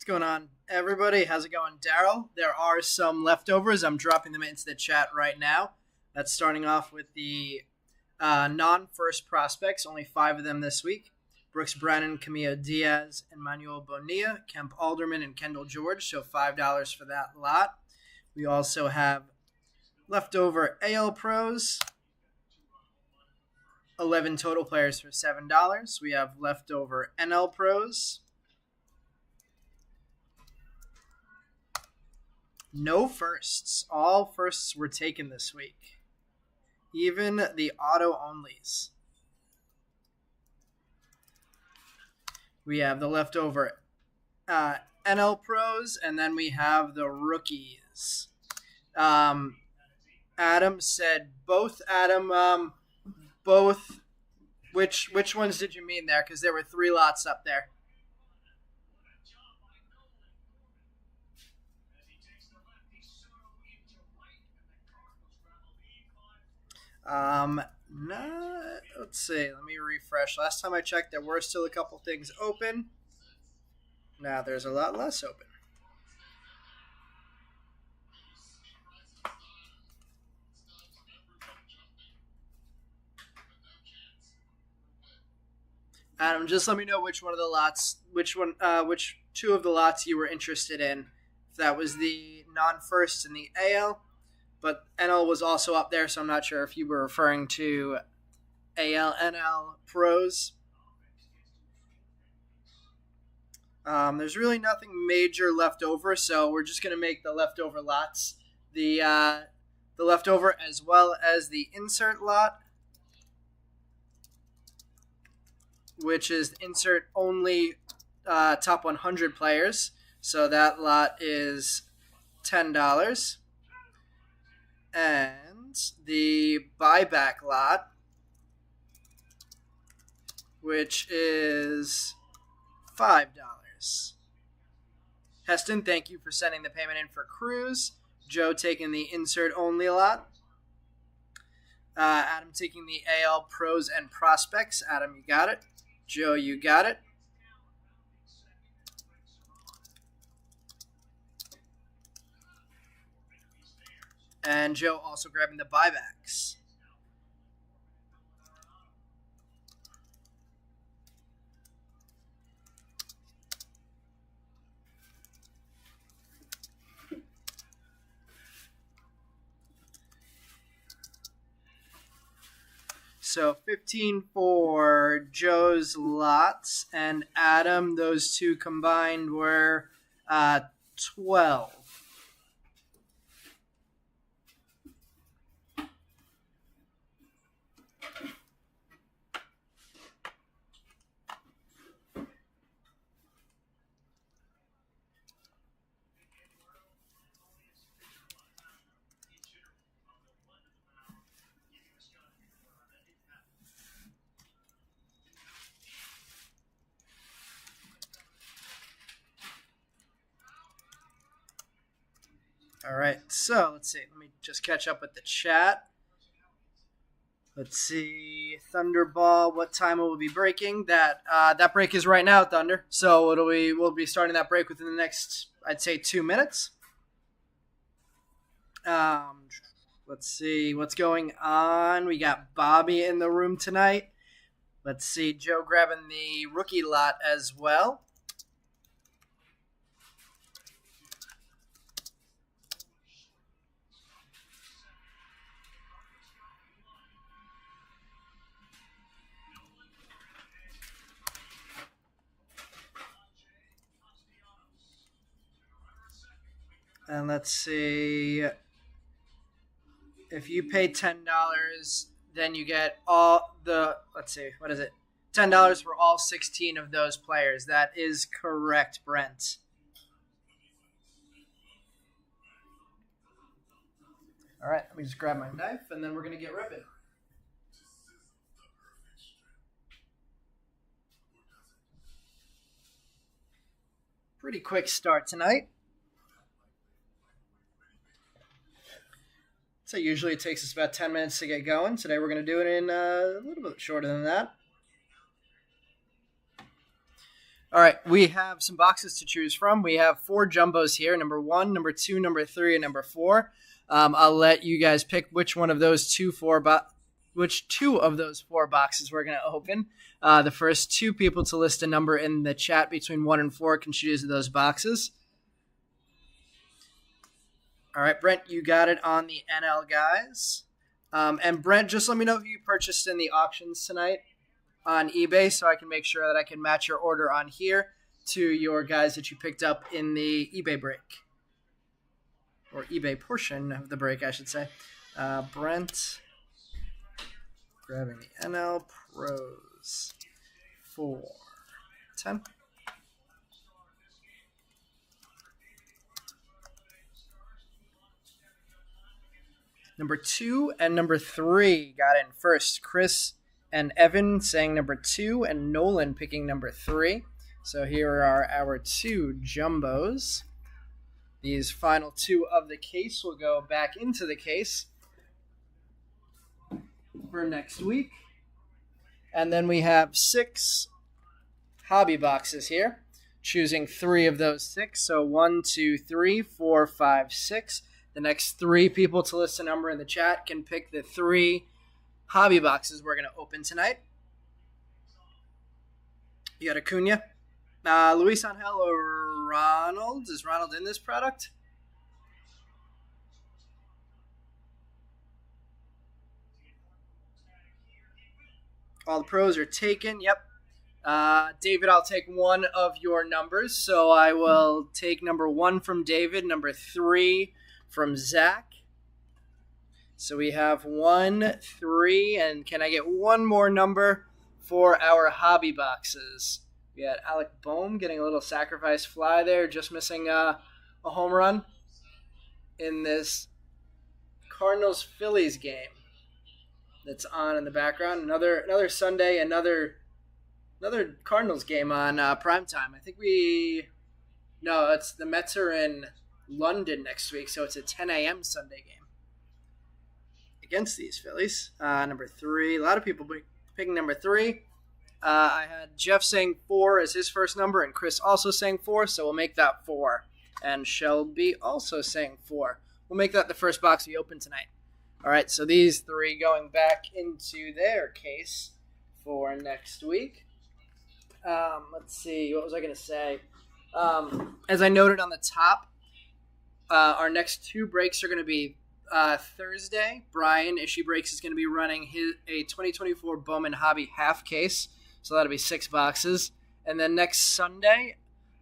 going on, everybody? How's it going, Daryl? There are some leftovers. I'm dropping them into the chat right now. That's starting off with the non-first prospects, only 5 of them this week. Brooks Brennan, Camilo Diaz, Emmanuel Bonilla, Kemp Alderman, and Kendall George, so $5 for that lot. We also have leftover AL Pros, 11 total players for $7. We have leftover NL Pros. No firsts. All firsts were taken this week. Even the auto-onlys. We have the leftover NL Pros, and then we have the rookies. Adam said both. Adam, both. Which ones did you mean there? Because there were 3 lots up there. No, let's see. Let me refresh. Last time I checked, there were still a couple things open. Now there's a lot less open. Adam, just let me know which 2 of the lots you were interested in. If that was the non-first and the AL. But NL was also up there, so I'm not sure if you were referring to AL, NL Pros. There's really nothing major left over, so we're just going to make the leftover lots the leftover as well as the insert lot, which is insert only top 100 players. So that lot is $10. And the buyback lot, which is $5. Heston, thank you for sending the payment in for Cruz. Joe taking the insert only lot. Adam taking the AL Pros and Prospects. Adam, you got it. Joe, you got it. And Joe also grabbing the buybacks. So 15 for Joe's lots, and Adam, those two combined were 12. All right, so let's see. Let me just catch up with the chat. Let's see, Thunderball. What time will we be breaking? That break is right now, Thunder. So we'll be starting that break within the next, I'd say, 2 minutes. Let's see what's going on. We got Bobby in the room tonight. Let's see, Joe grabbing the rookie lot as well. And let's see, if you pay $10, then you get all the, let's see, what is it? $10 for all 16 of those players. That is correct, Brent. All right, let me just grab my knife, and then we're going to get ripping. Pretty quick start tonight. So usually it takes us about 10 minutes to get going. Today we're going to do it in a little bit shorter than that. All right, we have some boxes to choose from. We have 4 jumbos here, number 1, number 2, number 3, and number 4. I'll let you guys pick which one of those which 2 of those 4 boxes we're going to open. The first 2 people to list a number in the chat between 1 and 4 can choose those boxes. All right, Brent, you got it on the NL guys. And Brent, just let me know who you purchased in the auctions tonight on eBay so I can make sure that I can match your order on here to your guys that you picked up in the eBay break. Or eBay portion of the break, I should say. Brent, grabbing the NL Pros for 10. Number 2 and number 3 got in first. Chris and Evan saying number 2 and Nolan picking number 3. So here are our 2 jumbos. These final 2 of the case will go back into the case for next week. And then we have 6 hobby boxes here, choosing 3 of those 6. So 1, 2, 3, 4, 5, 6. The next 3 people to list a number in the chat can pick the 3 hobby boxes we're going to open tonight. You got Acuna, Luis Angel, or Ronald. Is Ronald in this product? All the pros are taken. Yep. David, I'll take one of your numbers. So I will take number 1 from David, number 3 from Zach. So we have 1, 3, and can I get one more number for our hobby boxes? We got Alec Bowman getting a little sacrifice fly there, just missing a home run in this Cardinals-Phillies game that's on in the background. Another Sunday, another Cardinals game on primetime. I think it's the Mets are in London next week, so it's a 10 a.m. Sunday game against these Phillies. Number 3. A lot of people picking number 3. I had Jeff saying 4 as his first number, and Chris also saying 4, so we'll make that 4. And Shelby also saying 4. We'll make that the first box we open tonight. All right, so these 3 going back into their case for next week. Let's see, what was I going to say? As I noted on the top, our next 2 breaks are going to be Thursday. Brian Issue Breaks is going to be running a 2024 Bowman Hobby half case, so that'll be 6 boxes. And then next Sunday,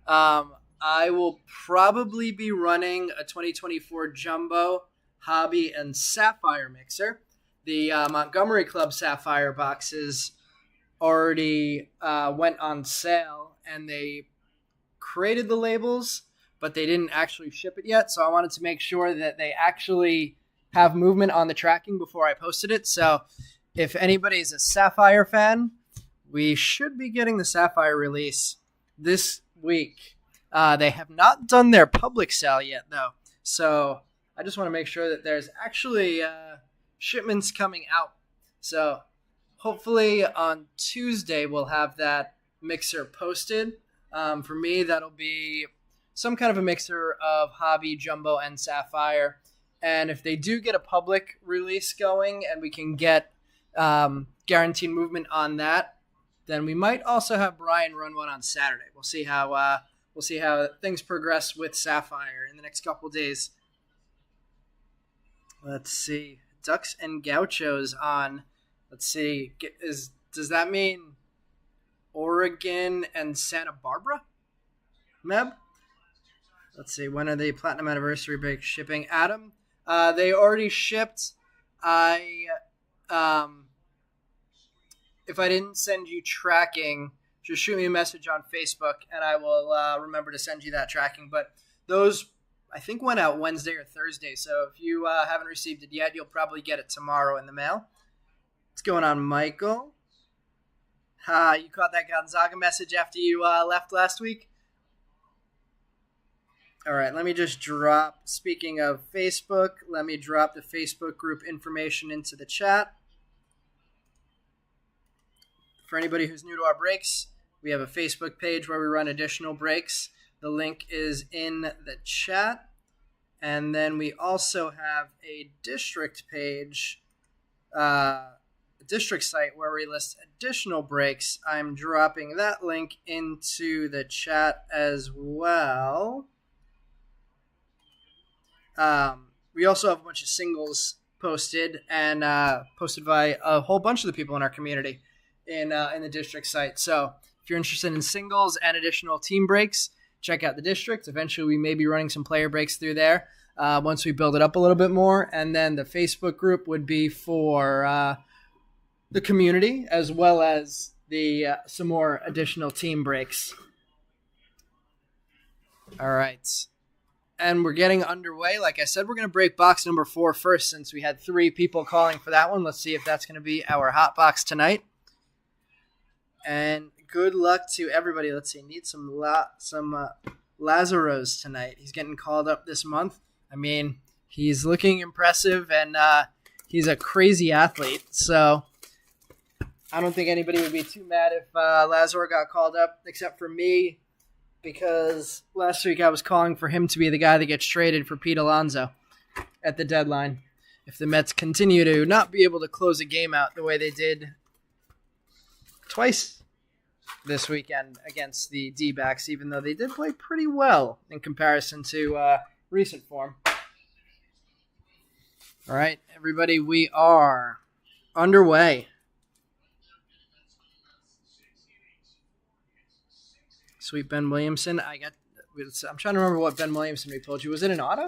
I will probably be running a 2024 Jumbo Hobby and Sapphire mixer. The Montgomery Club Sapphire boxes already went on sale, and they created the labels, but they didn't actually ship it yet. So I wanted to make sure that they actually have movement on the tracking before I posted it. So if anybody's a Sapphire fan, we should be getting the Sapphire release this week. They have not done their public sale yet, though. So I just want to make sure that there's actually shipments coming out. So hopefully on Tuesday we'll have that mixer posted. For me, that'll be some kind of a mixer of Hobby, Jumbo, and Sapphire. And if they do get a public release going and we can get guaranteed movement on that, then we might also have Brian run one on Saturday. We'll see how things progress with Sapphire in the next couple days. Let's see, Ducks and Gauchos on. Let's see, does that mean Oregon and Santa Barbara? Meb? Let's see, when are the Platinum Anniversary break shipping? Adam, they already shipped. If I didn't send you tracking, just shoot me a message on Facebook, and I will remember to send you that tracking. But those, I think, went out Wednesday or Thursday. So if you haven't received it yet, you'll probably get it tomorrow in the mail. What's going on, Michael? You caught that Gonzaga message after you left last week? All right, let me just drop, speaking of Facebook, let me drop the Facebook group information into the chat. For anybody who's new to our breaks, We have a Facebook page where we run additional breaks. The link is in the chat. And then we also have a district page, district site where we list additional breaks. I'm dropping that link into the chat as well. We also have a bunch of singles posted and posted by a whole bunch of the people in our community in the district site. So if you're interested in singles and additional team breaks, check out the district. Eventually, we may be running some player breaks through there once we build it up a little bit more. And then the Facebook group would be for the community, as well as the some more additional team breaks. All right. And we're getting underway. Like I said, we're going to break box number 4 first, since we had 3 people calling for that one. Let's see if that's going to be our hot box tonight. And good luck to everybody. Let's see. Need some Lazaros tonight. He's getting called up this month. I mean, he's looking impressive, and he's a crazy athlete. So I don't think anybody would be too mad if Lazaro got called up, except for me, because last week I was calling for him to be the guy that gets traded for Pete Alonso at the deadline. If the Mets continue to not be able to close a game out the way they did twice this weekend against the D-backs, even though they did play pretty well in comparison to recent form. All right, everybody, we are underway. Sweet Ben Williamson. I'm trying to remember what Ben Williamson we told you. Was it an auto?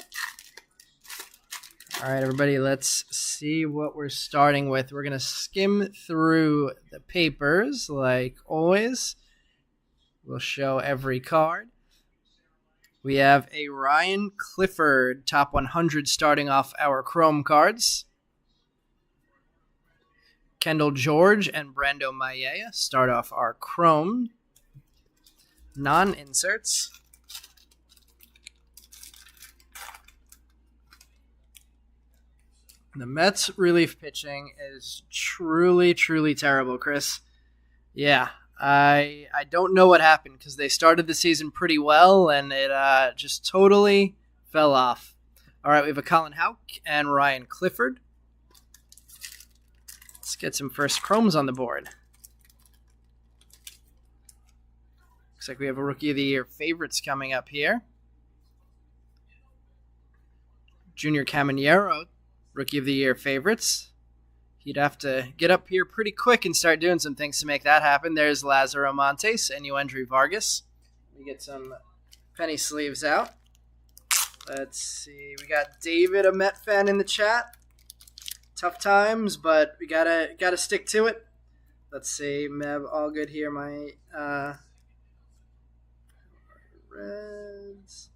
All right, everybody, let's see what we're starting with. We're going to skim through the papers like always. We'll show every card. We have a Ryan Clifford top 100 starting off our Chrome cards. Kendall George and Brando Mayea start off our Chrome non-inserts. The Mets relief pitching is truly, truly terrible, Chris. Yeah, I don't know what happened, because they started the season pretty well, and it just totally fell off. All right, we have a Colin Houck and Ryan Clifford. Let's get some first Chromes on the board. Looks like we have a Rookie of the Year favorites coming up here. Junior Caminero, Rookie of the Year favorites. He'd have to get up here pretty quick and start doing some things to make that happen. There's Lazaro Montes and Euendry Vargas. We get some penny sleeves out. Let's see. We got David, a Met fan, in the chat. Tough times, but we gotta stick to it. Let's see. Meb, all good here. My Reds.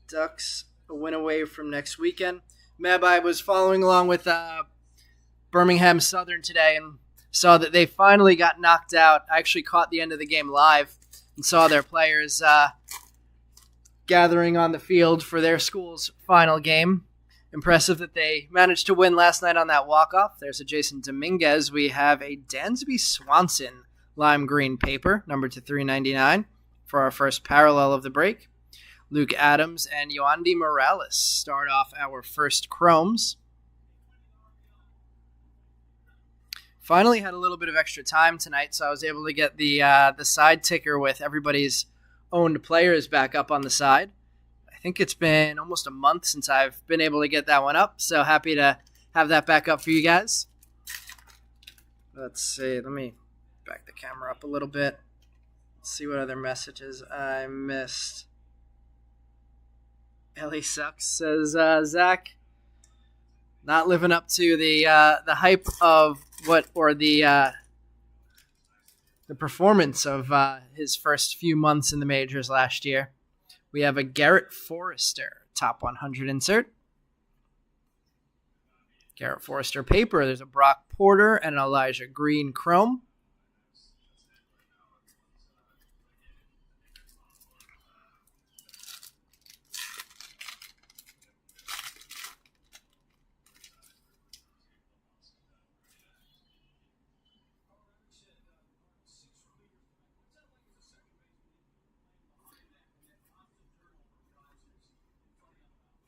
Ducks, a win away from next weekend. Meb, I was following along with Birmingham Southern today and saw that they finally got knocked out. I actually caught the end of the game live and saw their players gathering on the field for their school's final game. Impressive that they managed to win last night on that walk-off. There's a Jason Dominguez. We have a Dansby Swanson lime green paper, numbered to $3.99 for our first parallel of the break. Luke Adams and Yoandy Morales start off our first Chromes. Finally had a little bit of extra time tonight, so I was able to get the side ticker with everybody's owned players back up on the side. I think it's been almost a month since I've been able to get that one up, so happy to have that back up for you guys. Let's see. Let me back the camera up a little bit. Let's see what other messages I missed. Ellie sucks, says Zach. Not living up to the hype of the performance of his first few months in the majors last year. We have a Garrett Forrester top 100 insert. Garrett Forrester paper. There's a Brock Porter and an Elijah Green chrome.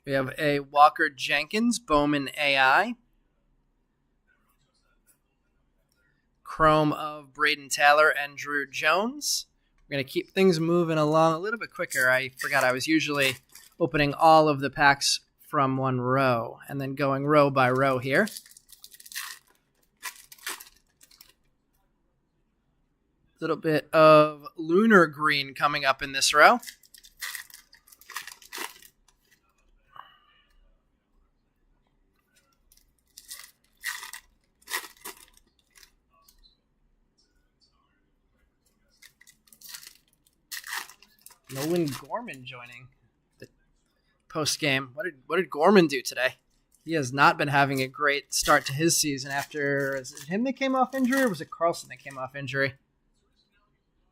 We have a Walker Jenkins Bowman AI. Chrome of Braden Taylor and Drew Jones. We're going to keep things moving along a little bit quicker. I forgot I was usually opening all of the packs from one row and then going row by row here. A little bit of lunar green coming up in this row. Nolan Gorman joining the post game. What did Gorman do today? He has not been having a great start to his season after. Is it him that came off injury, or was it Carlson that came off injury?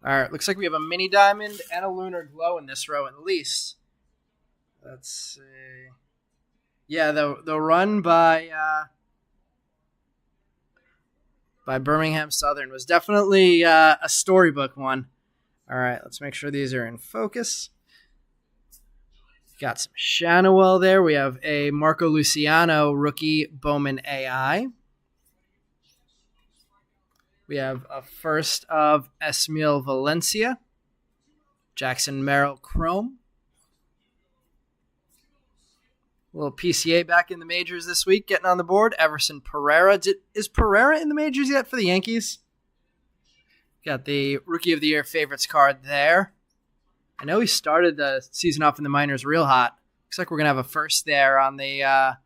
All right, looks like we have a mini diamond and a lunar glow in this row at least. Let's see. Yeah, the run by Birmingham Southern was definitely a storybook one. All right, let's make sure these are in focus. Got some Shanawell there. We have a Marco Luciano rookie Bowman AI. We have a first of Esmail Valencia. Jackson Merrill Chrome. A little PCA back in the majors this week, getting on the board. Everson Pereira. Is Pereira in the majors yet for the Yankees? Got the Rookie of the Year favorites card there. I know he started the season off in the minors real hot. Looks like we're going to have a first there on the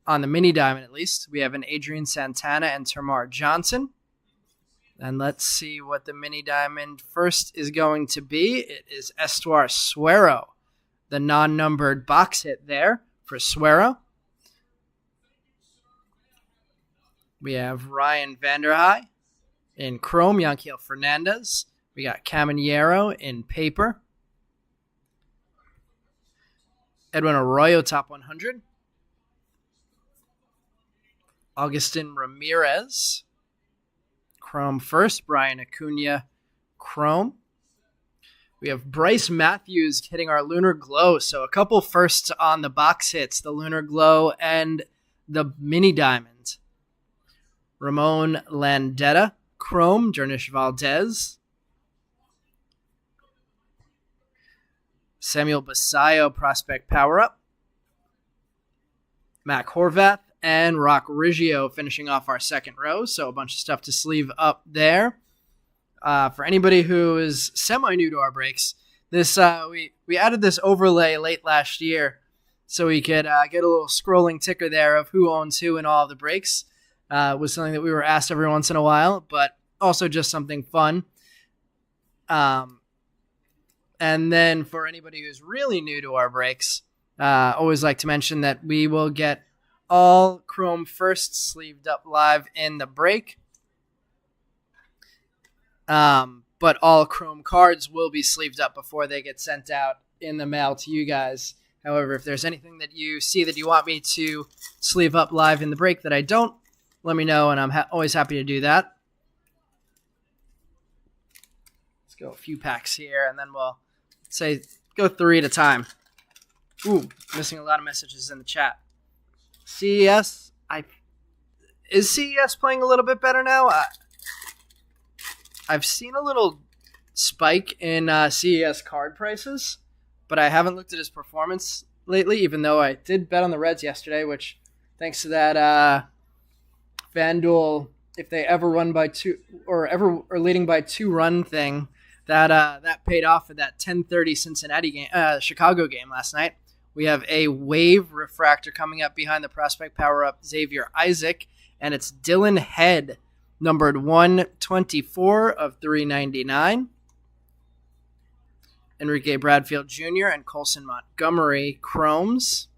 mini diamond at least. We have an Adrian Santana and Termar Johnson. And let's see what the mini diamond first is going to be. It is Estuar Suero, the non-numbered box hit there for Suero. We have Ryan Vanderhei in Chrome, Yanquiel Fernandez. We got Caminero in paper. Edwin Arroyo, top 100. Augustin Ramirez. Chrome first. Brian Acuna, Chrome. We have Bryce Matthews hitting our Lunar Glow. So a couple firsts on the box hits, the Lunar Glow and the Mini Diamond. Ramon Landetta, Chrome. Jernish Valdez. Samuel Basayo, Prospect Power-Up. Mac Horvath and Rock Riggio finishing off our second row. So a bunch of stuff to sleeve up there. For anybody who is semi-new to our breaks, this we added this overlay late last year so we could get a little scrolling ticker there of who owns who in all of the breaks. Was something that we were asked every once in a while, but also just something fun. And then for anybody who's really new to our breaks, always like to mention that we will get all Chrome first sleeved up live in the break. But all Chrome cards will be sleeved up before they get sent out in the mail to you guys. However, if there's anything that you see that you want me to sleeve up live in the break that I don't, let me know, and I'm always happy to do that. Let's go a few packs here, and then we'll go 3 at a time. Ooh, missing a lot of messages in the chat. CES, is CES playing a little bit better now? I've seen a little spike in CES card prices, but I haven't looked at his performance lately, even though I did bet on the Reds yesterday, which, thanks to that FanDuel, if they ever run by 2 or ever are leading by 2 run thing, that paid off at that 10:30 Cincinnati game, Chicago game last night. We have a Wave Refractor coming up behind the Prospect Power-Up Xavier Isaac, and it's Dylan Head, numbered 124 of 399. Enrique Bradfield Jr. and Colson Montgomery Chromes.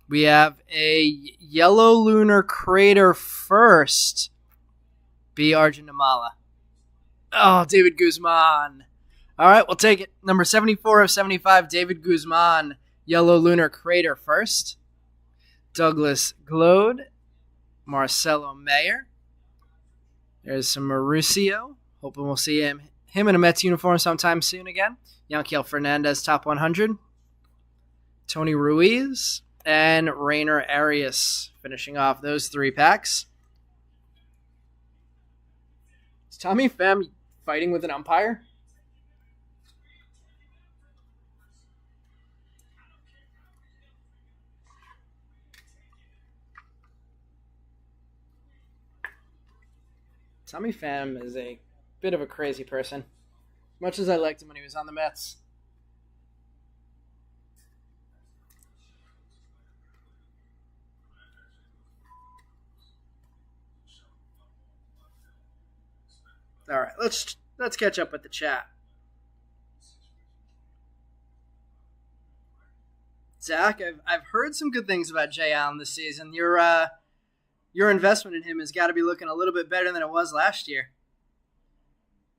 We have a Yellow Lunar Crater first. B. Arjunamala. Oh, David Guzman. All right, we'll take it. Number 74 of 75, David Guzman. Yellow Lunar Crater first. Douglas Glode. Marcelo Mayer. There's some Mauricio. Hoping we'll see him in a Mets uniform sometime soon again. Yanquiel Fernandez, top 100. Tony Ruiz, and Rainer Arias finishing off those 3 packs. Is Tommy Pham fighting with an umpire? Tommy Pham is a bit of a crazy person. Much as I liked him when he was on the Mets. All right, let's catch up with the chat. Zach, I've heard some good things about Jay Allen this season. Your investment in him has got to be looking a little bit better than it was last year.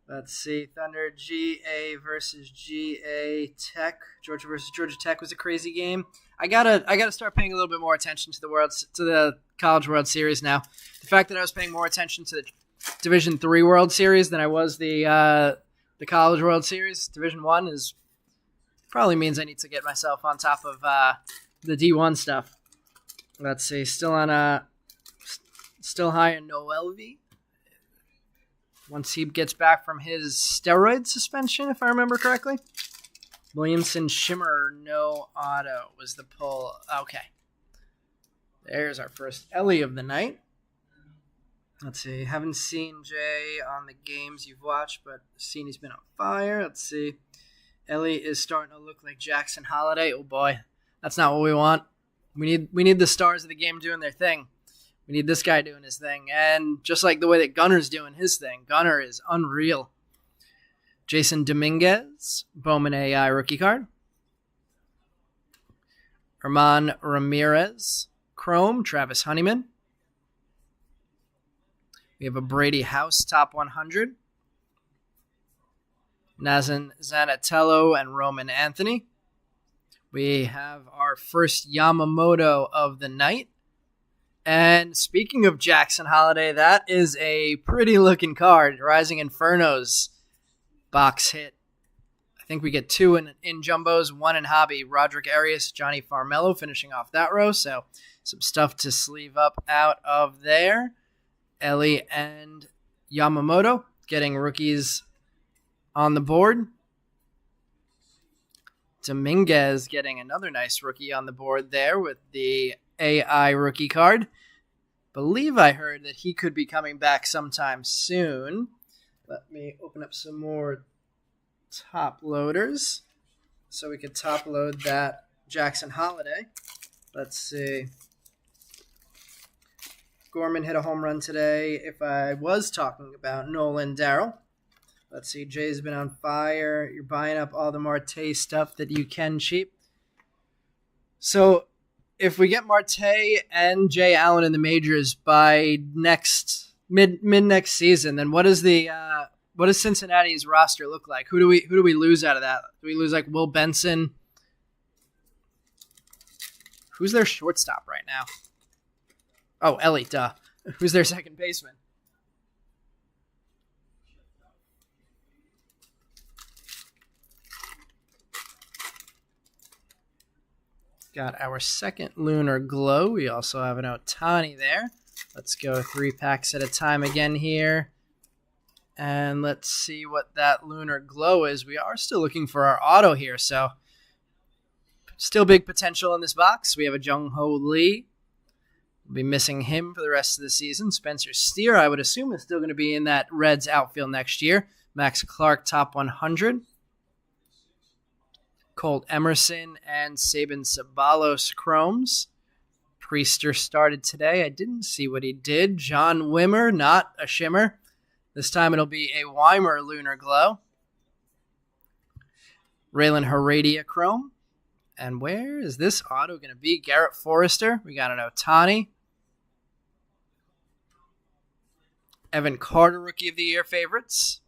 Let's see, Thunder GA versus GA Tech. Georgia versus Georgia Tech was a crazy game. I gotta start paying a little bit more attention to the College World Series now. The fact that I was paying more attention to the Division III World Series than I was the College World Series, Division I, is probably means I need to get myself on top of the D1 stuff. Let's see, still high in Noelvi. Once he gets back from his steroid suspension, if I remember correctly. Williamson Shimmer, no auto was the pull. Okay. There's our first Ellie of the night. Let's see. Haven't seen Jay on the games you've watched, but seen he's been on fire. Let's see. Ellie is starting to look like Jackson Holiday. Oh boy. That's not what we want. We need the stars of the game doing their thing. We need this guy doing his thing. And just like the way that Gunner's doing his thing, Gunner is unreal. Jason Dominguez, Bowman AI rookie card. Herman Ramirez, Chrome, Travis Honeyman. We have a Brady House top 100. Nazan Zanatello and Roman Anthony. We have our first Yamamoto of the night. And speaking of Jackson Holiday, that is a pretty looking card. Rising Infernos box hit. I think we get 2 in jumbos, 1 in hobby. Roderick Arias, Johnny Farmello finishing off that row. So some stuff to sleeve up out of there. Ellie and Yamamoto getting rookies on the board. Dominguez getting another nice rookie on the board there with the AI rookie card. Believe I heard that he could be coming back sometime soon. Let me open up some more top loaders so we could top load that Jackson Holiday. Let's see. Gorman hit a home run today. If I was talking about Nolan Darrell. Let's see. Jay's been on fire. You're buying up all the Marte stuff that you can cheap. So if we get Marte and Jay Allen in the majors by mid next season, then what does Cincinnati's roster look like? Who do we lose out of that? Do we lose like Will Benson? Who's their shortstop right now? Oh, Ellie, duh. Who's their second baseman? Got our second Lunar Glow. We also have an Ohtani there. Let's go 3 packs at a time again here. And let's see what that Lunar Glow is. We are still looking for our auto here, so still big potential in this box. We have a Jung-Ho Lee. We'll be missing him for the rest of the season. Spencer Steer, I would assume, is still going to be in that Reds outfield next year. Max Clark, top 100. Colt Emerson and Sabin Sabalos Chromes. Priester started today. I didn't see what he did. John Wimmer, not a shimmer. This time it'll be a Weimer Lunar Glow. Raylan Heredia Chrome. And where is this auto going to be? Garrett Forrester. We got an Ohtani. Evan Carter, Rookie of the Year favorites.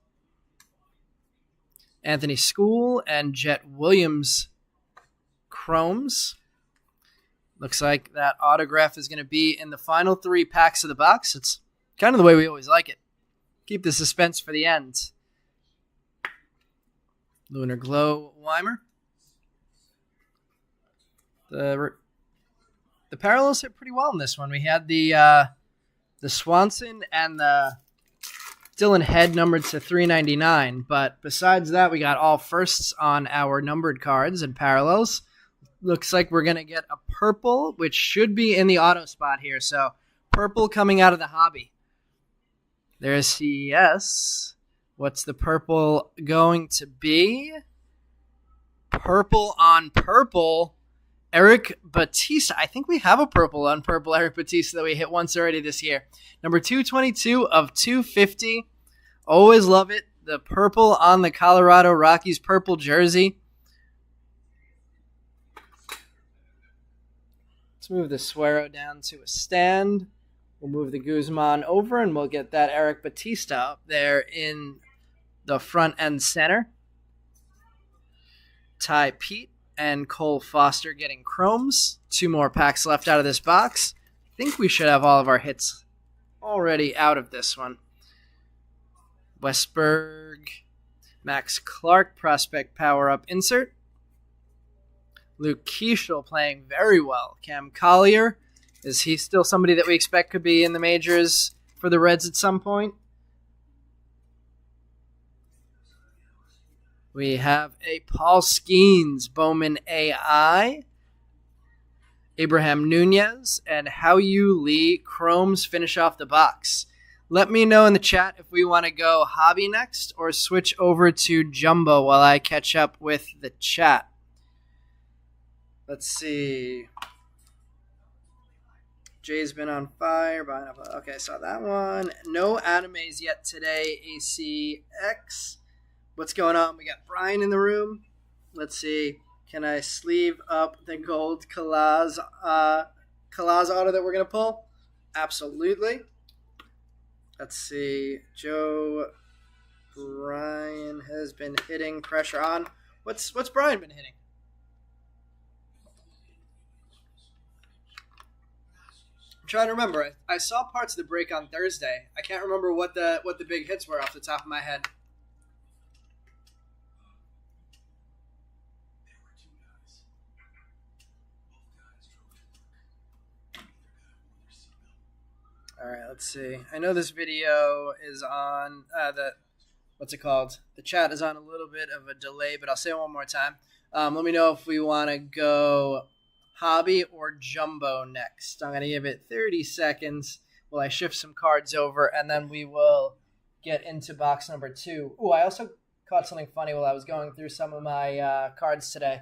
Anthony School and Jet Williams Chromes. Looks like that autograph is going to be in the final 3 packs of the box. It's kind of the way we always like it. Keep the suspense for the end. Lunar Glow Weimer. The parallels hit pretty well in this one. We had the Swanson and the Dylan Head numbered to 399, but besides that, we got all firsts on our numbered cards and parallels. Looks like we're going to get a purple, which should be in the auto spot here. So purple coming out of the hobby. There's CES. What's the purple going to be? Purple on purple. Eric Batista. I think we have a purple on purple Eric Batista that we hit once already this year. Number 222 of 250. Always love it. The purple on the Colorado Rockies purple jersey. Let's move the Suero down to a stand. We'll move the Guzman over, and we'll get that Eric Batista up there in the front and center. Ty Pete and Cole Foster getting chromes. 2 more packs left out of this box. I think we should have all of our hits already out of this one. Westberg, Max Clark, prospect power-up insert. Luke Keeschel playing very well. Cam Collier, is he still somebody that we expect could be in the majors for the Reds at some point? We have a Paul Skeens, Bowman AI, Abraham Nunez, and Hao-Yu Lee chromes finish off the box. Let me know in the chat if we want to go hobby next or switch over to jumbo while I catch up with the chat. Let's see. Jay's been on fire. Okay, saw that one. No animes yet today, ACX. What's going on? We got Brian in the room. Let's see. Can I sleeve up the gold Kalaz auto that we're going to pull? Absolutely. Let's see. Joe Brian has been hitting pressure on. What's Brian been hitting? I'm trying to remember. I saw parts of the break on Thursday. I can't remember what the big hits were off the top of my head. All right, let's see. I know this video is on what's it called? The chat is on a little bit of a delay, but I'll say it one more time. Let me know if we want to go hobby or jumbo next. I'm going to give it 30 seconds while I shift some cards over, and then we will get into box number 2. Ooh, I also caught something funny while I was going through some of my cards today.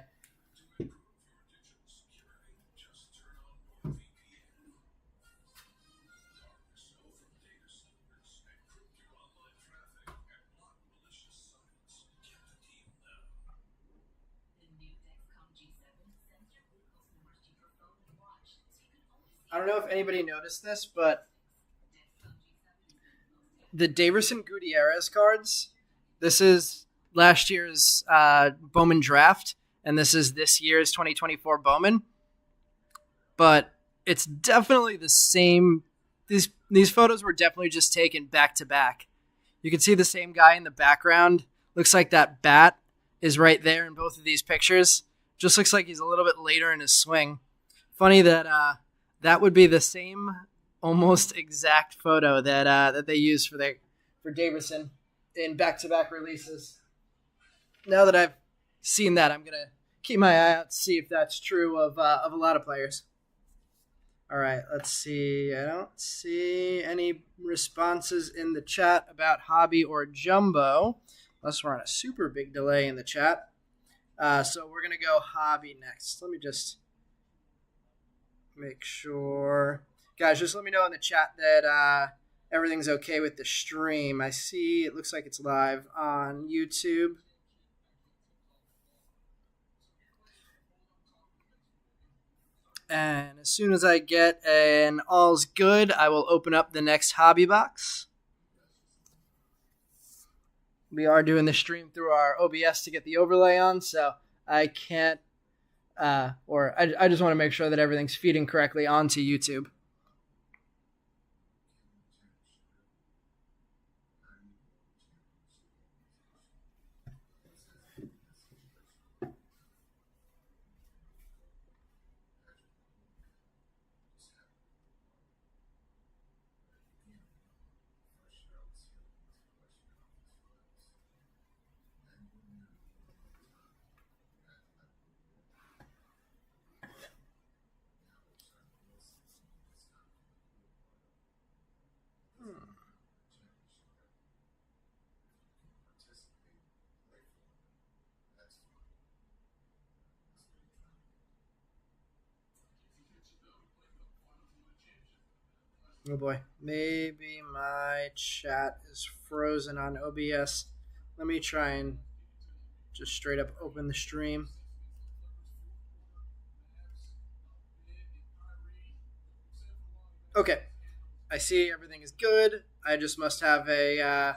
I don't know if anybody noticed this, but the Daverson Gutierrez cards, this is last year's Bowman draft, and this is this year's 2024 Bowman. But it's definitely the same. These photos were definitely just taken back to back. You can see the same guy in the background. Looks like that bat is right there in both of these pictures. Just looks like he's a little bit later in his swing. Funny that that would be the same almost exact photo that they used for Daverson in back-to-back releases. Now that I've seen that, I'm gonna keep my eye out to see if that's true of a lot of players. All right, let's see. I don't see any responses in the chat about hobby or jumbo, unless we're on a super big delay in the chat. So we're gonna go hobby next. Let me just make sure. Guys, just let me know in the chat that everything's okay with the stream. I see it looks like it's live on YouTube. And as soon as I get an all's good, I will open up the next hobby box. We are doing the stream through our OBS to get the overlay on, so I can't I just want to make sure that everything's feeding correctly onto YouTube. Oh boy. Maybe my chat is frozen on OBS. Let me try and just straight up open the stream. Okay. I see everything is good. I just must have a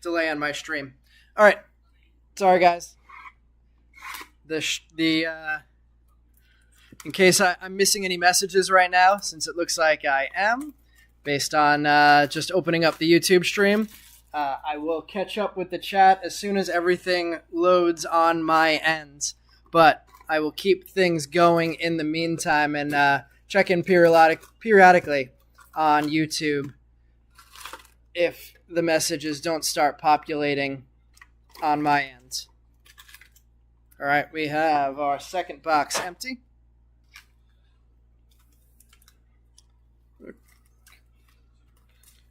delay on my stream. All right. Sorry, guys. In case I'm missing any messages right now, since it looks like I am, based on just opening up the YouTube stream, I will catch up with the chat as soon as everything loads on my end. But I will keep things going in the meantime and check in periodically on YouTube if the messages don't start populating on my end. All right, we have our second box empty.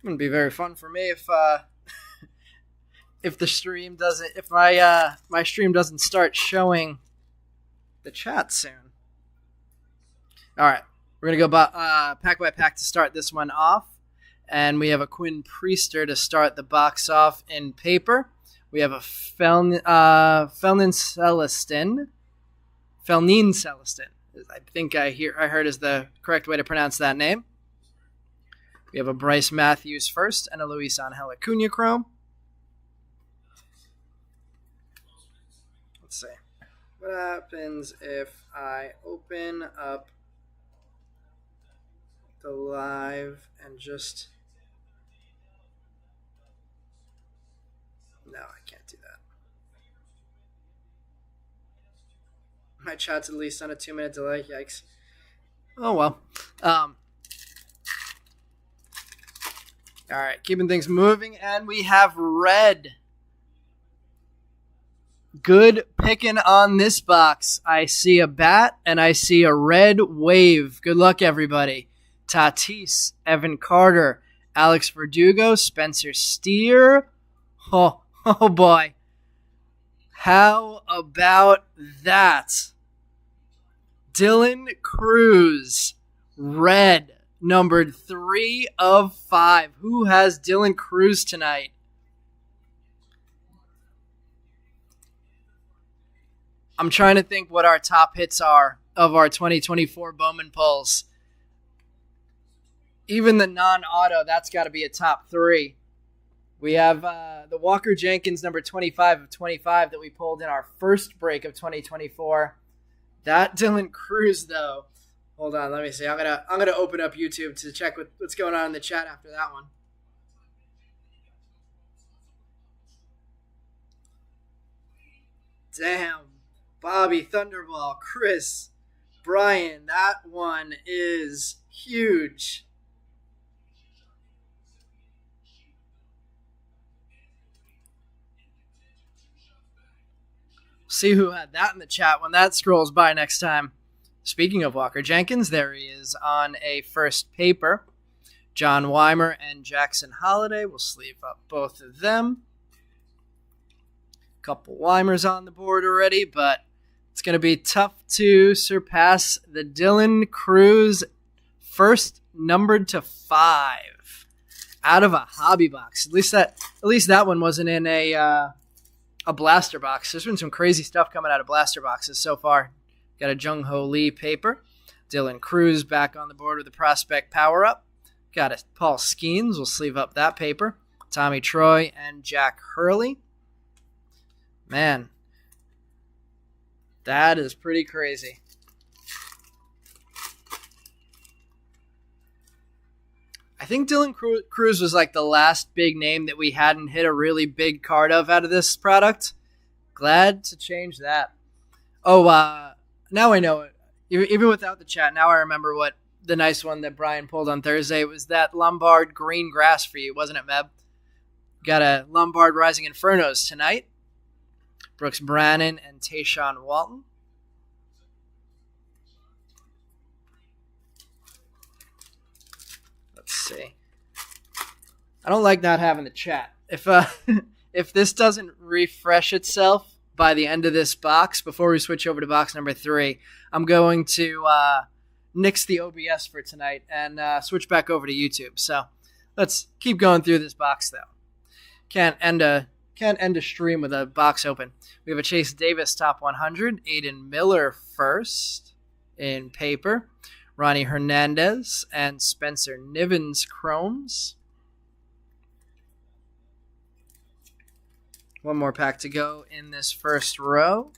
Wouldn't be very fun for me if the stream doesn't, if my stream doesn't start showing the chat soon. All right, we're gonna go pack by pack to start this one off, and we have a Quinn Priester to start the box off in paper. We have a Felnin Celestin. I think I heard is the correct way to pronounce that name. We have a Bryce Matthews first and a Luis Angel Acuna Chrome. Let's see. What happens if I open up the live and just... No, I can't do that. My chat's at least on a 2-minute delay. Yikes. Oh, well. All right, keeping things moving, and we have red. Good picking on this box. I see a bat, and I see a red wave. Good luck, everybody. Tatis, Evan Carter, Alex Verdugo, Spencer Steer. Oh boy. How about that? Dylan Cruz, red. Numbered 3 of 5. Who has Dylan Cruz tonight? I'm trying to think what our top hits are of our 2024 Bowman polls. Even the non-auto, that's got to be a top 3. We have the Walker Jenkins number 25 of 25 that we pulled in our first break of 2024. That Dylan Cruz, though. Hold on, let me see. I'm gonna open up YouTube to check what's going on in the chat after that one. Damn, Bobby, Thunderball, Chris, Brian, that one is huge. See who had that in the chat when that scrolls by next time. Speaking of Walker Jenkins, there he is on a first paper. John Weimer and Jackson Holliday. We'll sleeve up both of them. A couple Weimers on the board already, but it's going to be tough to surpass the Dylan Cruz first numbered to 5 out of a hobby box. At least that one wasn't in a blaster box. There's been some crazy stuff coming out of blaster boxes so far. Got a Jung-Ho Lee paper. Dylan Cruz back on the board with a prospect power-up. Got a Paul Skeens. We'll sleeve up that paper. Tommy Troy and Jack Hurley. Man, that is pretty crazy. I think Dylan Cruz was like the last big name that we hadn't hit a really big card of out of this product. Glad to change that. Oh, now I know it. Even without the chat, now I remember what the nice one that Brian pulled on Thursday. It was that Lombard green grass for you, wasn't it, Meb? Got a Lombard Rising Infernos tonight. Brooks Brannan and Tayshaun Walton. Let's see. I don't like not having the chat. If this doesn't refresh itself by the end of this box, before we switch over to box number 3, I'm going to nix the OBS for tonight and switch back over to YouTube. So let's keep going through this box, though. Can't end a stream with a box open. We have a Chase Davis top 100, Aiden Miller first in paper, Ronnie Hernandez and Spencer Nivens chromes. One more pack to go in this first row.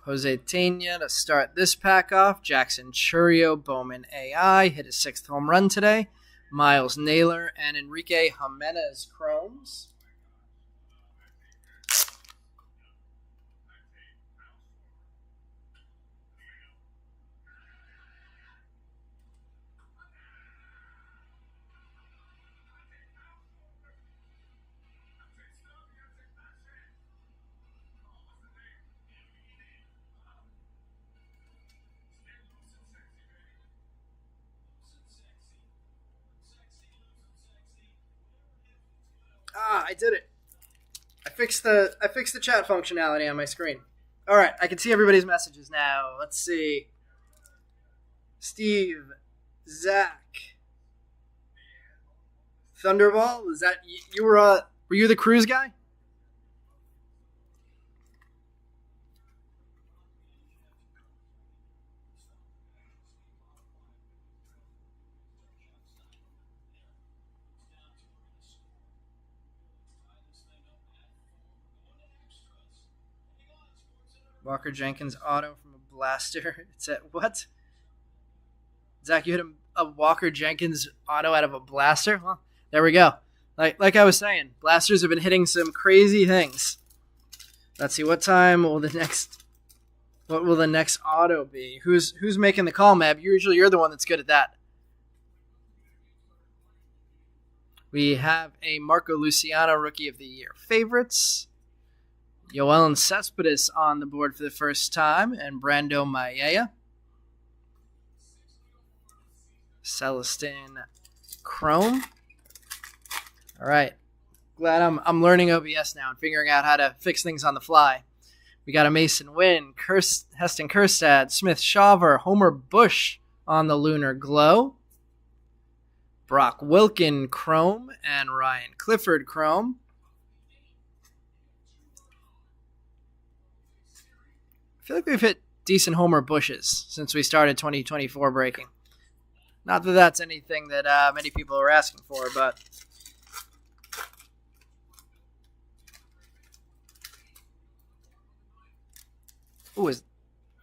Jose Tena to start this pack off. Jackson Churio, Bowman AI, hit his 6th home run today. Miles Naylor and Enrique Jimenez chromes. I did it. I fixed the chat functionality on my screen. All right, I can see everybody's messages now. Let's see. Steve, Zach, Thunderball. Is that you? Were you the cruise guy? Walker Jenkins auto from a blaster. It's at what? Zach, you hit a Walker Jenkins auto out of a blaster? Well, there we go. Like I was saying, blasters have been hitting some crazy things. Let's see, what will the next auto be? Who's making the call, Meb? Usually you're the one that's good at that. We have a Marco Luciano Rookie of the Year favorites. Yoel Cespedes on the board for the first time, and Brando Maella. Celestin Chrome. All right. Glad I'm learning OBS now and figuring out how to fix things on the fly. We got a Mason Wynn, Heston Kjerstad, Smith Shawver, Homer Bush on the Lunar Glow. Brock Wilken Chrome and Ryan Clifford Chrome. I feel like we've hit decent Homer Bushes since we started 2024 breaking. Not that that's anything that many people are asking for, but... Ooh, is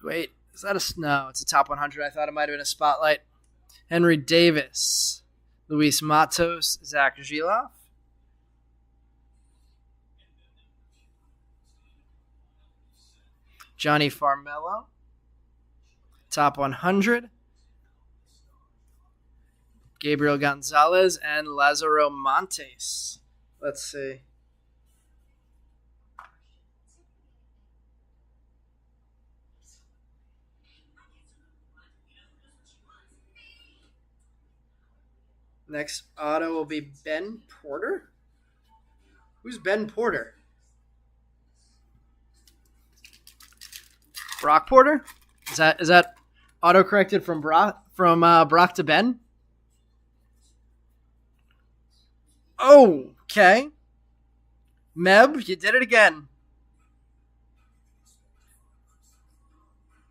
that a... No, it's a top 100. I thought it might have been a spotlight. Henry Davis, Luis Matos, Zach Gilov. Johnny Farmello, top 100. Gabriel Gonzalez and Lazaro Montes. Let's see. Next auto will be Ben Porter. Who's Ben Porter? Brock Porter? Is that auto corrected from Brock to Ben? Oh, okay. Meb, you did it again.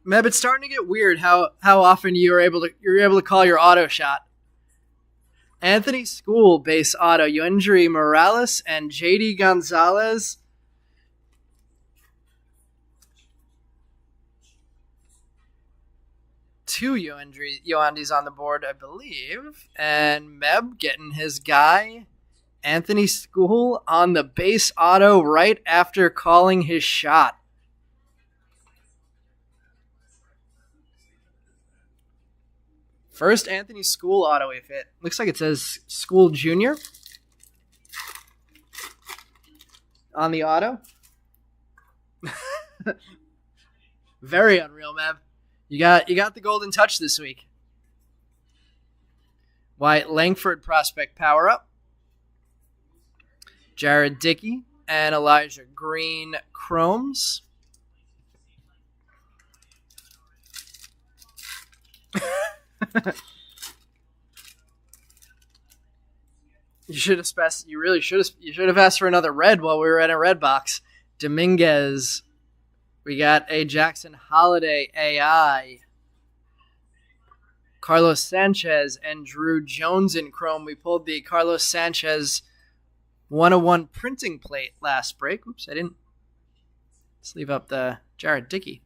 Meb, it's starting to get weird how often you're able to call your auto shot. Anthony School base auto, Yendry Morales and JD Gonzalez. Two Yoandis on the board, I believe. And Meb getting his guy, Anthony School, on the base auto right after calling his shot. First Anthony School auto if it looks like it says School Junior on the auto. Very unreal, Meb. You got the golden touch this week. Wyatt Langford prospect power up. Jared Dickey and Elijah Green chromes. You really should have. You should have asked for another red while we were at a red box. Dominguez. We got a Jackson Holiday AI. Carlos Sanchez and Drew Jones in chrome. We pulled the Carlos Sanchez 101 printing plate last break. Oops, I didn't. Let's leave up the Jared Dickey.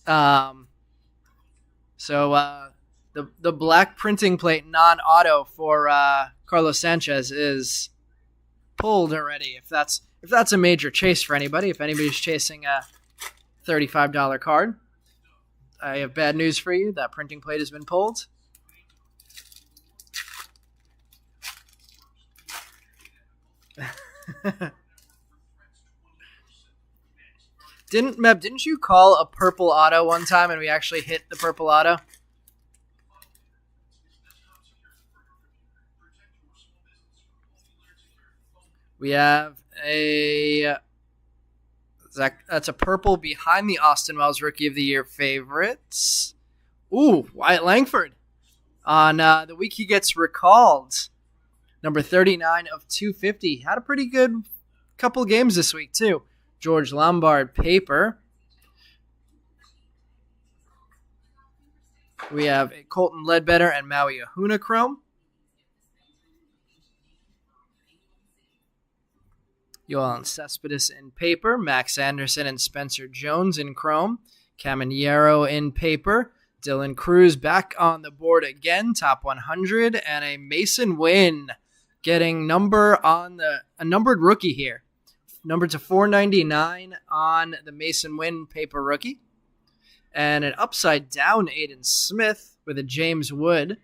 The black printing plate non-auto for Carlos Sanchez is pulled already. If that's a major chase for anybody, if anybody's chasing a $35 card, I have bad news for you. That printing plate has been pulled. Didn't you call a purple auto one time and we actually hit the purple auto? We have that's a purple behind the Austin Wells Rookie of the Year favorites. Ooh, Wyatt Langford. On the week he gets recalled. Number 39 of 250. Had a pretty good couple games this week, too. George Lombard paper. We have a Colton Ledbetter and Maui Ahuna chrome. Yoelan Cespedes in paper. Max Anderson and Spencer Jones in chrome. Caminero in paper. Dylan Cruz back on the board again, top 100. And a Mason Wynn getting a numbered rookie here. Numbered to 499 on the Mason Wynn paper rookie. And an upside down Aiden Smith with a James Wood.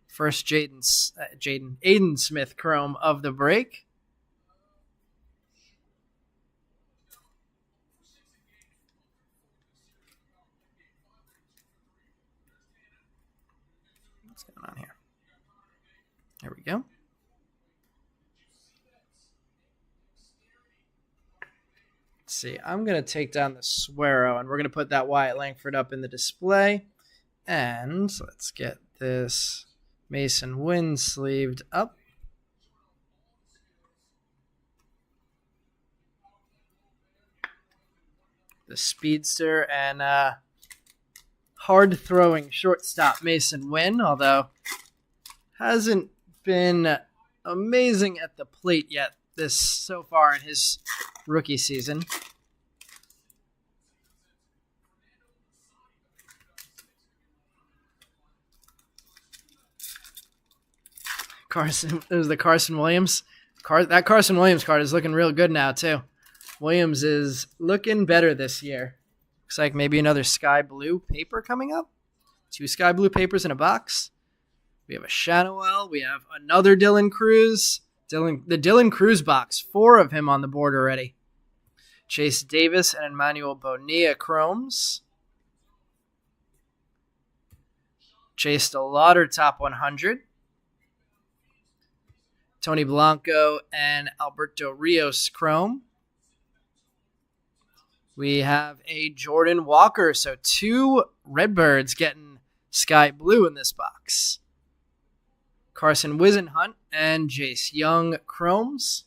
First Aiden Smith chrome of the break. What's going on here? There we go. Let's see. I'm going to take down the Suero, and we're going to put that Wyatt Langford up in the display. And let's get this Mason Wynn sleeved up. The speedster and hard-throwing shortstop Mason Wynn, although hasn't been amazing at the plate yet so far in his rookie season. It was the Carson Williams. That Carson Williams card is looking real good now, too. Williams is looking better this year. Looks like maybe another sky blue paper coming up. 2 sky blue papers in a box. We have a Shannowell. We have another Dylan Cruz. The Dylan Cruz box. 4 of him on the board already. Chase Davis and Emmanuel Bonilla chromes. Chase DeLauder top 100. Tony Blanco and Alberto Rios chrome. We have a Jordan Walker, so 2 Redbirds getting sky blue in this box. Carson Whisenhunt and Jace Young chromes.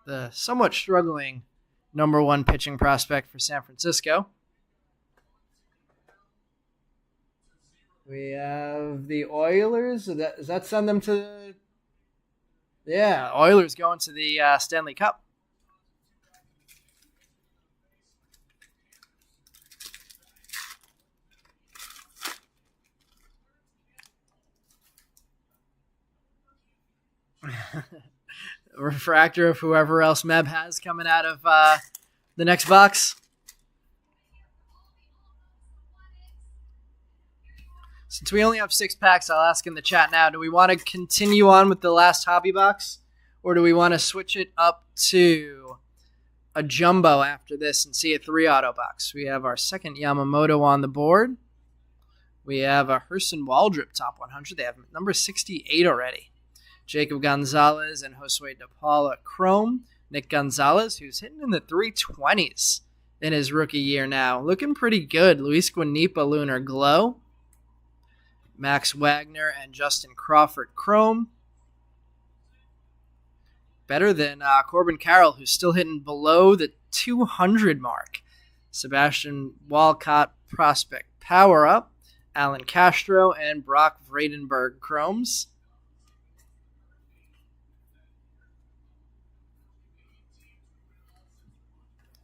The somewhat struggling number 1 pitching prospect for San Francisco. We have the Oilers. Does that send them to... Yeah, Oilers going to the Stanley Cup. Refractor of whoever else Meb has coming out of the next box. Since we only have 6 packs, I'll ask in the chat now, do we want to continue on with the last hobby box? Or do we want to switch it up to a jumbo after this and see a 3 auto box? We have our second Yamamoto on the board. We have a Hurston Waldrop top 100. They have number 68 already. Jacob Gonzalez and Josue De Paula chrome. Nick Gonzalez, who's hitting in the 320s in his rookie year now. Looking pretty good. Luis Guanipa, Lunar Glow. Max Wagner and Justin Crawford, Chrome. Better than Corbin Carroll, who's still hitting below the 200 mark. Sebastian Walcott, Prospect Power Up. Alan Castro and Brock Vradenberg, Chromes.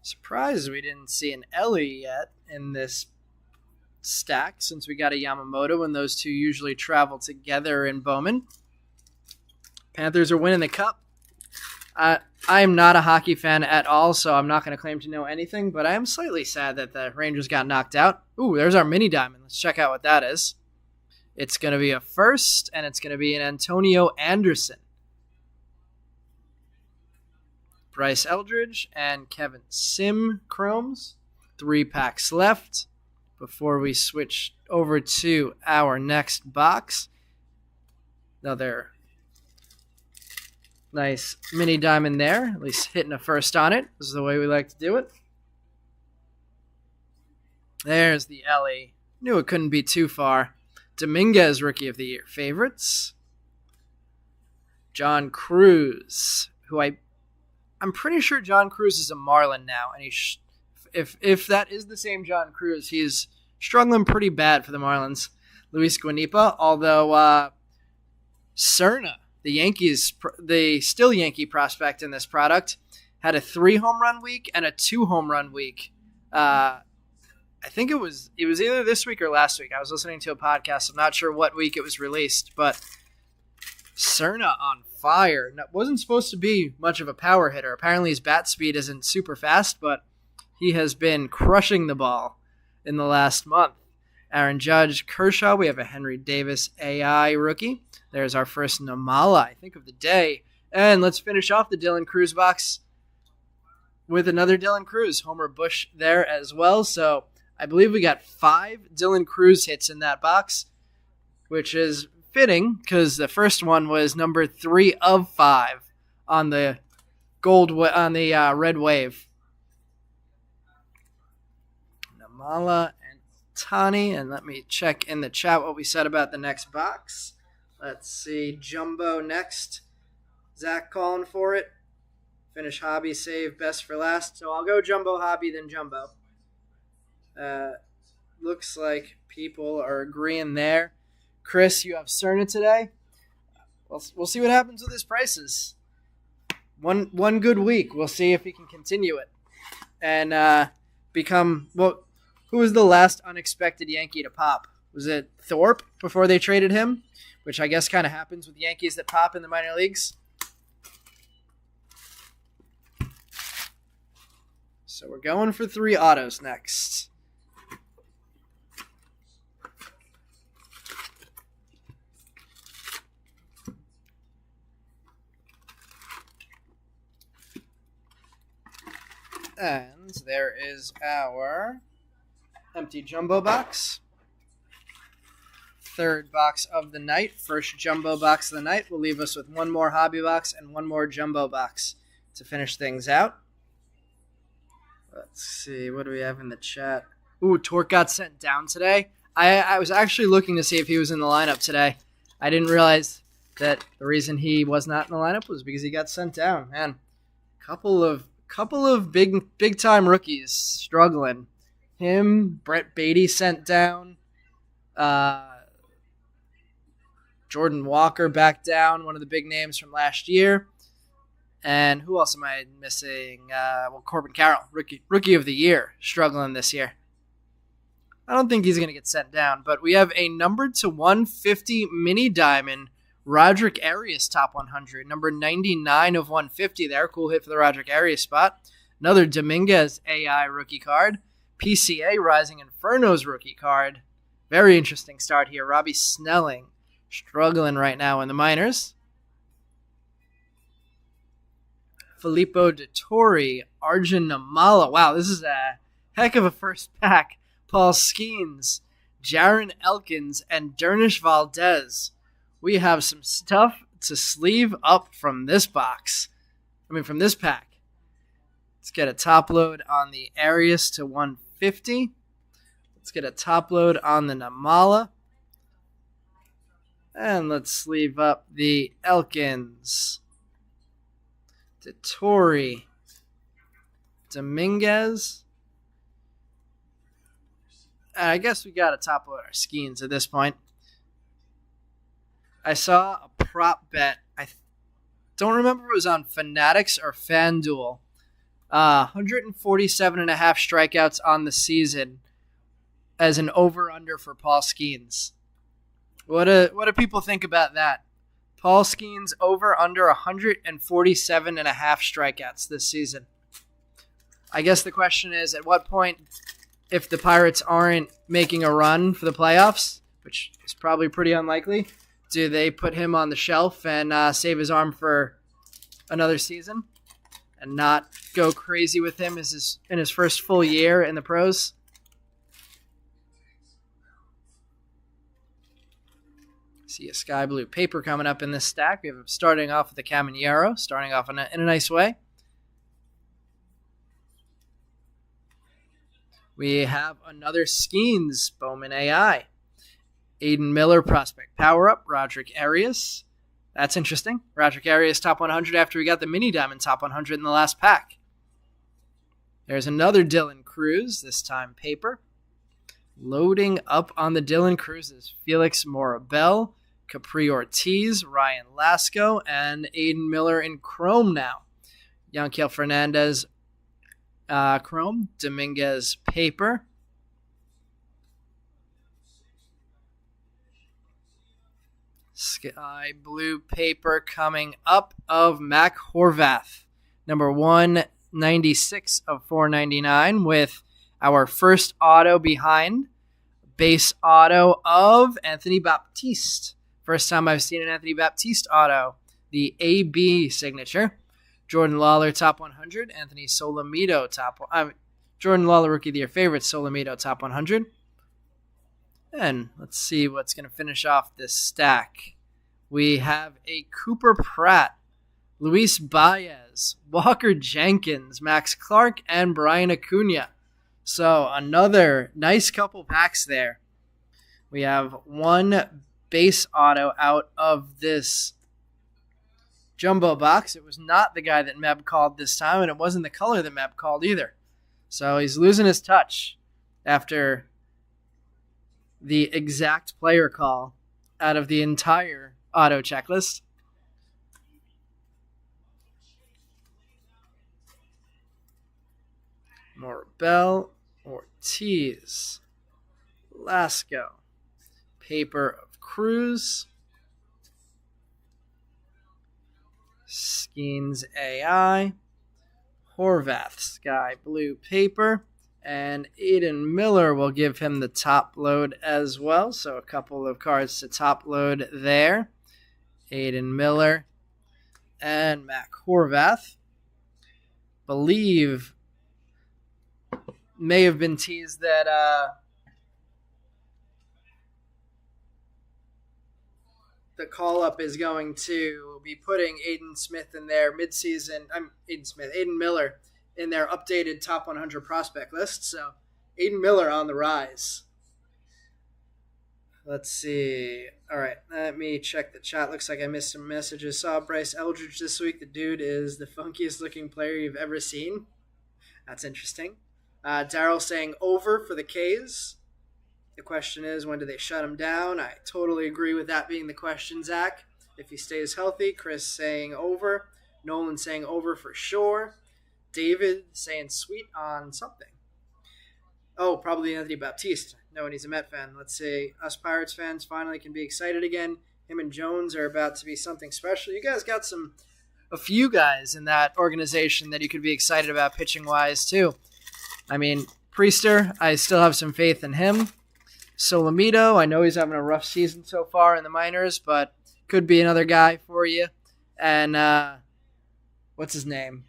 Surprised we didn't see an Ellie yet in this stack, since we got a Yamamoto and those two usually travel together in Bowman. Panthers are winning the cup. I am not a hockey fan at all, so I'm not going to claim to know anything, but I am slightly sad that the Rangers got knocked out. Ooh, there's our mini diamond. Let's check out what that is. It's going to be a first, and it's going to be an Antonio Anderson. Bryce Eldridge and Kevin Sim Chromes. 3 packs left before we switch over to our next box. Another nice mini diamond there, at least hitting a first on it. This is the way we like to do it. There's the Ellie. Knew it couldn't be too far. Dominguez, Rookie of the Year. Favorites. John Cruz, who I'm pretty sure John Cruz is a Marlin now, and if that is the same John Cruz, he's struggling pretty bad for the Marlins. Luis Guanipa, although Cerna, the Yankees, the still Yankee prospect in this product, had a 3 home run week and a 2 home run week. I think it was either this week or last week. I was listening to a podcast. I'm not sure what week it was released, but Cerna on fire. Wasn't supposed to be much of a power hitter. Apparently his bat speed isn't super fast, but he has been crushing the ball in the last month. Aaron Judge, Kershaw. We have a Henry Davis AI rookie. There's our first Namala, I think, of the day. And let's finish off the Dylan Cruz box with another Dylan Cruz. Homer Bush there as well. So I believe we got 5 Dylan Cruz hits in that box, which is fitting because the first one was number 3 of 5 on the red wave. Namala and Tani, and let me check in the chat what we said about the next box. Let's see, Jumbo next. Zach calling for it. Finish hobby, save best for last. So I'll go Jumbo hobby, then Jumbo. Looks like people are agreeing there. Chris, you have Cerna today. We'll see what happens with his prices. One good week. We'll see if he can continue it and become. Well, who was the last unexpected Yankee to pop? Was it Thorpe before they traded him? Which I guess kind of happens with Yankees that pop in the minor leagues. So we're going for 3 autos next. And there is our empty jumbo box. 3rd box of the night. First jumbo box of the night will leave us with 1 more hobby box and 1 more jumbo box to finish things out. Let's see. What do we have in the chat? Ooh, Torque got sent down today. I was actually looking to see if he was in the lineup today. I didn't realize that the reason he was not in the lineup was because he got sent down. Man, couple of big time rookies struggling. Him, Brett Beatty sent down. Jordan Walker back down, one of the big names from last year. And who else am I missing? Corbin Carroll, rookie of the year, struggling this year. I don't think he's going to get sent down, but we have a numbered to 150 mini diamond Roderick Arias top 100, number 99 of 150 there. Cool hit for the Roderick Arias spot. Another Dominguez AI rookie card. PCA Rising Inferno's rookie card. Very interesting start here. Robbie Snelling struggling right now in the minors. Filippo Dettori, Arjun Namala. Wow, this is a heck of a first pack. Paul Skeens, Jaron Elkins, and Dernish Valdez. We have some stuff to sleeve up from this box. From this pack. Let's get a top load on the Arias to 150. Let's get a top load on the Namala. And let's sleeve up the Elkins. Dettori. Dominguez. And I guess we got to top load our Skeens at this point. I saw a prop bet. I don't remember if it was on Fanatics or FanDuel. 147.5 strikeouts on the season as an over-under for Paul Skeens. What do people think about that? Paul Skeens over under 147.5 strikeouts this season. I guess the question is, at what point, if the Pirates aren't making a run for the playoffs, which is probably pretty unlikely, do they put him on the shelf and save his arm for another season and not go crazy with him in his first full year in the pros? See a sky blue paper coming up in this stack. We have him starting off with the Caminero, starting off in a nice way. We have another Skeens Bowman AI. Aiden Miller prospect power up. Roderick Arias. That's interesting. Roderick Arias top 100 after we got the mini diamond top 100 in the last pack. There's another Dylan Cruz, this time paper. Loading up on the Dylan Cruzes. Felix Morabel, Capri Ortiz, Ryan Lasco, and Aiden Miller in chrome now. Yanquiel Fernandez chrome. Dominguez paper. Sky blue paper coming up of Mac Horvath, number 196 of 499, with our first auto behind, base auto of Anthony Baptiste. First time I've seen an Anthony Baptiste auto. The AB signature. Jordan Lawler top 100. Anthony Solomito Jordan Lawler rookie of the year favorite. Solomito top 100. And let's see what's going to finish off this stack. We have a Cooper Pratt, Luis Baez, Walker Jenkins, Max Clark, and Brian Acuna. So another nice couple packs there. We have one base auto out of this jumbo box. It was not the guy that Meb called this time, and it wasn't the color that Meb called either. So he's losing his touch after the exact player call out of the entire auto checklist. Morabel, Ortiz, Lasco, paper of Cruz, Skeens AI, Horvath, sky blue paper, and Aiden Miller will give him the top load as well. So a couple of cards to top load there. Aiden Miller and Mac Horvath. Believe may have been teased that the call-up is going to be putting Aiden Smith in their midseason. Aiden Miller in their updated top 100 prospect list. So Aiden Miller on the rise. Let's see. All right, let me check the chat. Looks like I missed some messages. Saw Bryce Eldridge this week. The dude is the funkiest looking player you've ever seen. That's interesting. Daryl saying over for the K's. The question is, when do they shut him down? I totally agree with that being the question, Zach. If he stays healthy. Chris saying over. Nolan saying over for sure. David saying sweet on something. Oh, probably Anthony Baptiste, knowing he's a Met fan. Let's say us Pirates fans finally can be excited again. Him and Jones are about to be something special. You guys got a few guys in that organization that you could be excited about pitching-wise, too. I mean, Priester, I still have some faith in him. Solomito, I know he's having a rough season so far in the minors, but could be another guy for you. And what's his name?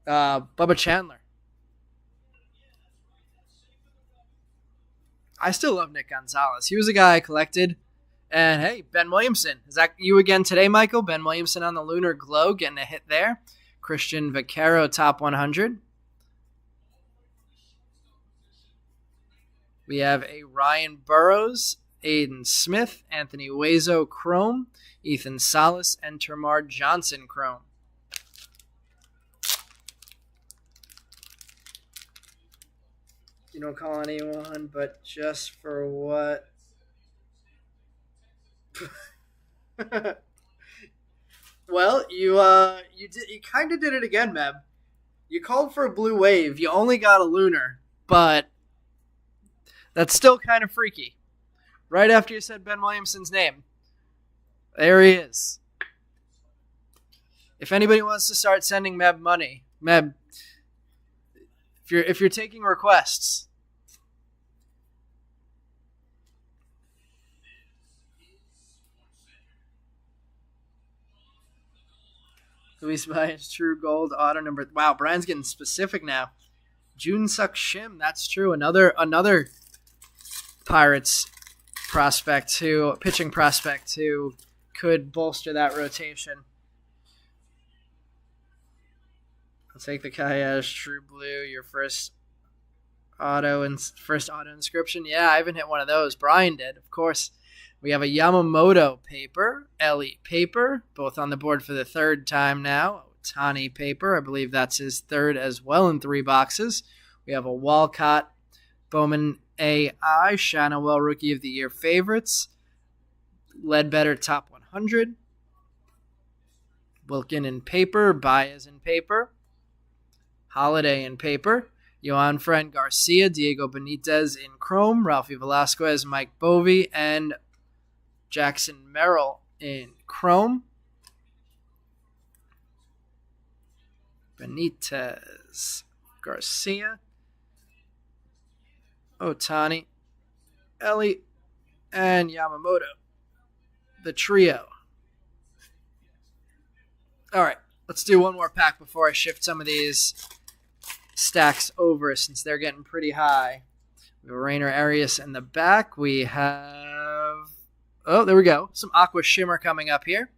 Bubba Chandler. I still love Nick Gonzalez. He was a guy I collected. And hey, Ben Williamson. Is that you again today, Michael? Ben Williamson on the Lunar Glow, getting a hit there. Christian Vaquero, top 100. We have a Ryan Burrows, Aiden Smith, Anthony Uezo Chrome, Ethan Salas, and Termar Johnson Chrome. You don't call anyone, but just for what? Well, you kind of did it again, Meb. You called for a blue wave. You only got a lunar, but that's still kind of freaky. Right after you said Ben Williamson's name, there he is. If anybody wants to start sending Meb money, Meb, if you're taking requests. Luis Baez, True Gold, auto number. Wow, Brian's getting specific now. Jun Suk Shim, that's true. Another Pirates prospect pitching prospect who could bolster that rotation. I'll take the Kayash True Blue, your first auto inscription. Yeah, I haven't hit one of those. Brian did, of course. We have a Yamamoto paper, Elite paper, both on the board for the third time now. Otani paper, I believe that's his third as well in 3 boxes. We have a Walcott Bowman AI, Shanawell Rookie of the Year favorites, Ledbetter Top 100, Wilkin in paper, Baez in paper, Holiday in paper, Yohan Fran Garcia, Diego Benitez in chrome, Ralphie Velasquez, Mike Bovey, and Jackson Merrill in chrome. Benitez, Garcia, Otani, Ellie, and Yamamoto. The trio. All right, let's do one more pack before I shift some of these stacks over since they're getting pretty high. We have Rainer Arias in the back. We have... Oh, there we go. Some Aqua Shimmer coming up here.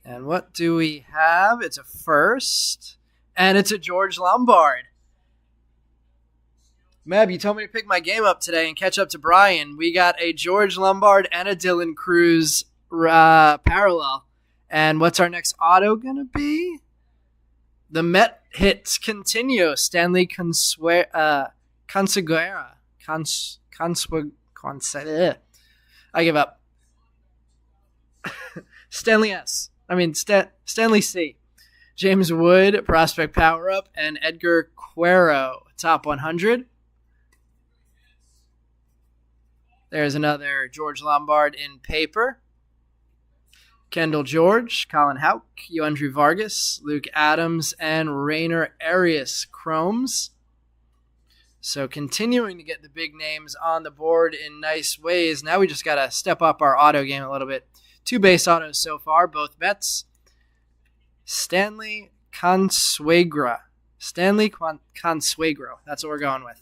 And what do we have? It's a first. And it's a George Lombard. Meb, you told me to pick my game up today and catch up to Brian. We got a George Lombard and a Dylan Cruz parallel. And what's our next auto going to be? The Met hits continue. Stanley Consuegra. I give up. Stanley S. Stanley C. James Wood, Prospect Power Up, and Edgar Quero, Top 100. There's another George Lombard in paper. Kendall George, Colin Houck, Yoandre Vargas, Luke Adams, and Rainer Arias chromes. So continuing to get the big names on the board in nice ways. Now we just got to step up our auto game a little bit. 2 base autos so far, both Mets. Stanley Consuegra. Consuegro. That's what we're going with.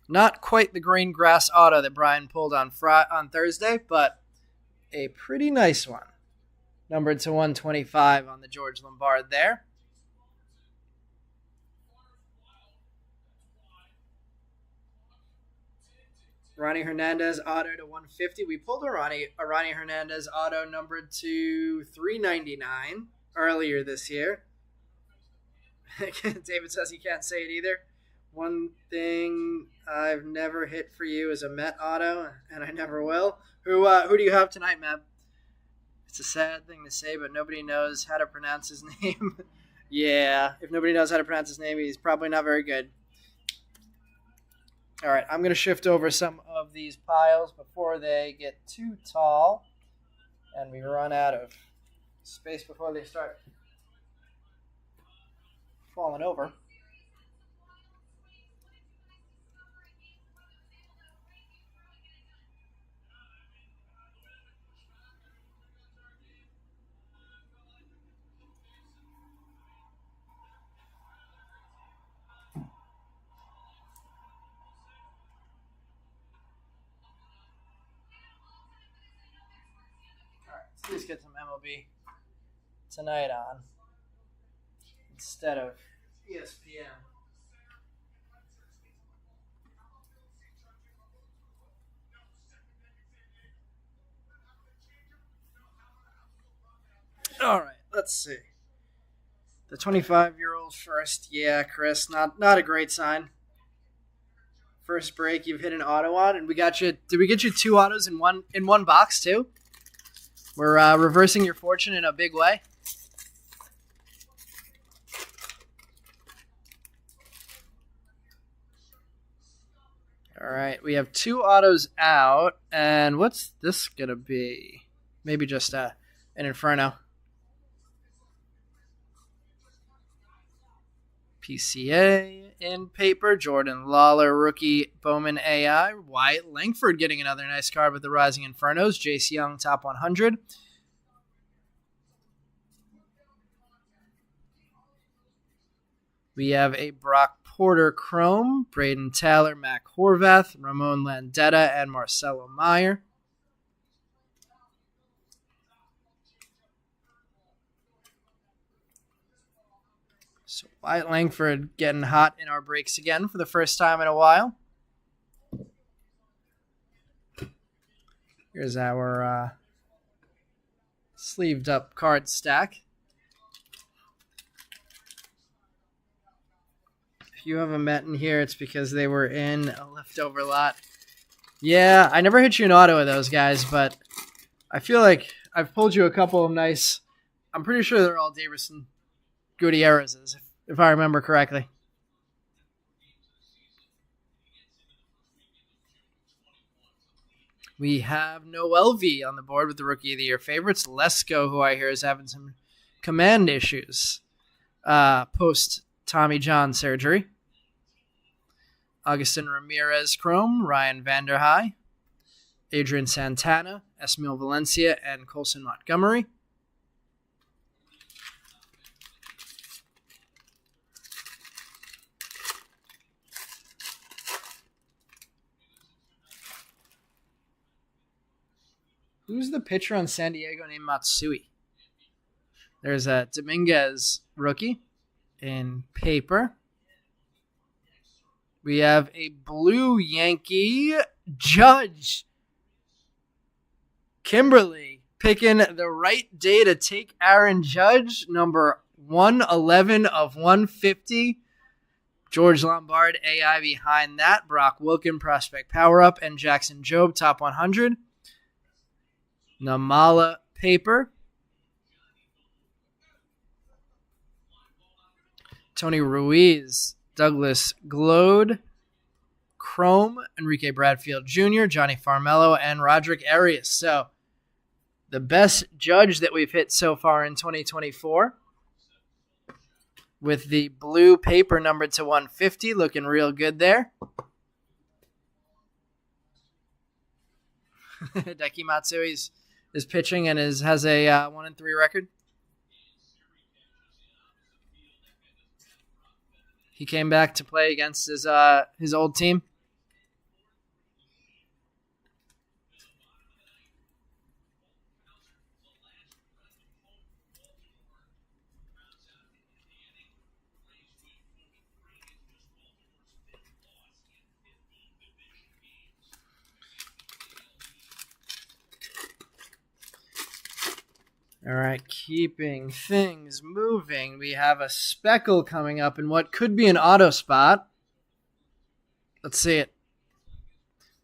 Not quite the green grass auto that Brian pulled on Thursday, but a pretty nice one. Numbered to 125 on the George Lombard there. Ronnie Hernandez auto to 150. We pulled a Ronnie Hernandez auto numbered to 399 earlier this year. David says he can't say it either. One thing I've never hit for you is a Met auto, and I never will. Who do you have tonight, Matt? It's a sad thing to say, but nobody knows how to pronounce his name. Yeah, if nobody knows how to pronounce his name, he's probably not very good. All right, I'm going to shift over some of these piles before they get too tall and we run out of space before they start falling over. least get some MLB tonight on instead of ESPN. All right, let's see. The 25-year-old first. Yeah, Chris, not a great sign. First break, you've hit an auto on, and we got you. Did we get you 2 autos in one box too? We're reversing your fortune in a big way. All right, we have 2 autos out, and what's this gonna be? Maybe just an Inferno. PCA in paper. Jordan Lawler, rookie Bowman AI. Wyatt Langford getting another nice card with the Rising Infernos. Jace Young, top 100. We have a Brock Porter Chrome, Braden Taylor, Mac Horvath, Ramon Landetta, and Marcelo Meyer. So Wyatt Langford getting hot in our breaks again for the first time in a while. Here's our sleeved up card stack. If you have a Met in here, it's because they were in a leftover lot. Yeah, I never hit you an auto of those guys, but I feel like I've pulled you a couple of nice. I'm pretty sure they're all Daverson Gutierrez's, if I remember correctly. We have Noel V on the board with the Rookie of the Year favorites. Lesko, who I hear is having some command issues post Tommy John surgery. Augustin Ramirez Chrome, Ryan Vanderhei, Adrian Santana, Esmil Valencia, and Colson Montgomery. Who's the pitcher on San Diego named Matsui? There's a Dominguez rookie in paper. We have a blue Yankee Judge. Kimberly picking the right day to take Aaron Judge, number 111 of 150. George Lombard, AI behind that. Brock Wilken, prospect power-up. And Jackson Jobe, top 100. Namala paper. Tony Ruiz, Douglas Glode, Chrome, Enrique Bradfield Jr., Johnny Farmello, and Roderick Arias. So the best Judge that we've hit so far in 2024 with the blue paper numbered to 150, looking real good there. Deki Matsui is pitching and has a 1-3 record. He came back to play against his old team. All right, keeping things moving. We have a speckle coming up in what could be an auto spot. Let's see it.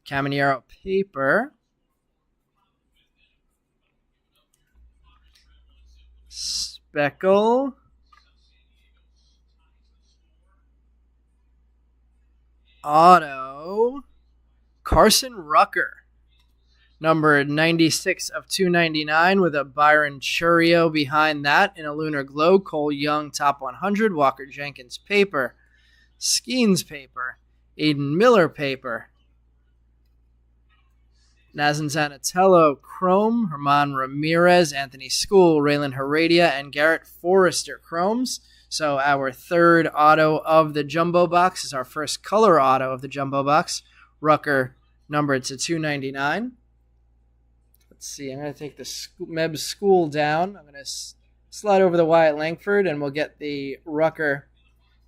Caminero paper. Speckle. Auto. Carson Rucker. Numbered 96 of 299 with a Byron Churio behind that in a Lunar Glow. Cole Young, top 100. Walker Jenkins paper. Skeens paper. Aiden Miller paper. Nazan Zanatello Chrome. Herman Ramirez, Anthony School, Raylan Heredia, and Garrett Forrester Chromes. So our third auto of the jumbo box is our first color auto of the jumbo box. Rucker numbered to 299. Let's see. I'm going to take the Meb School down. I'm going to slide over the Wyatt Langford, and we'll get the Rucker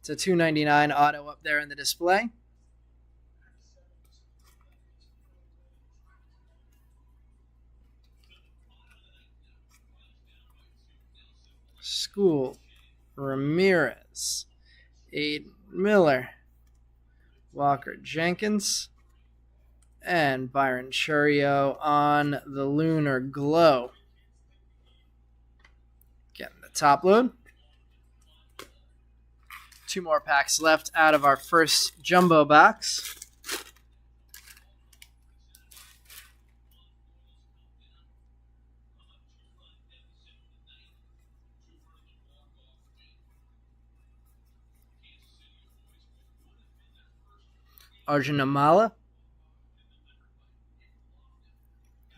to 299 auto up there in the display. School, Ramirez, Aiden Miller, Walker Jenkins, and Byron Churio on the Lunar Glow. Getting the top load. 2 more packs left out of our first jumbo box. Arjun Amala.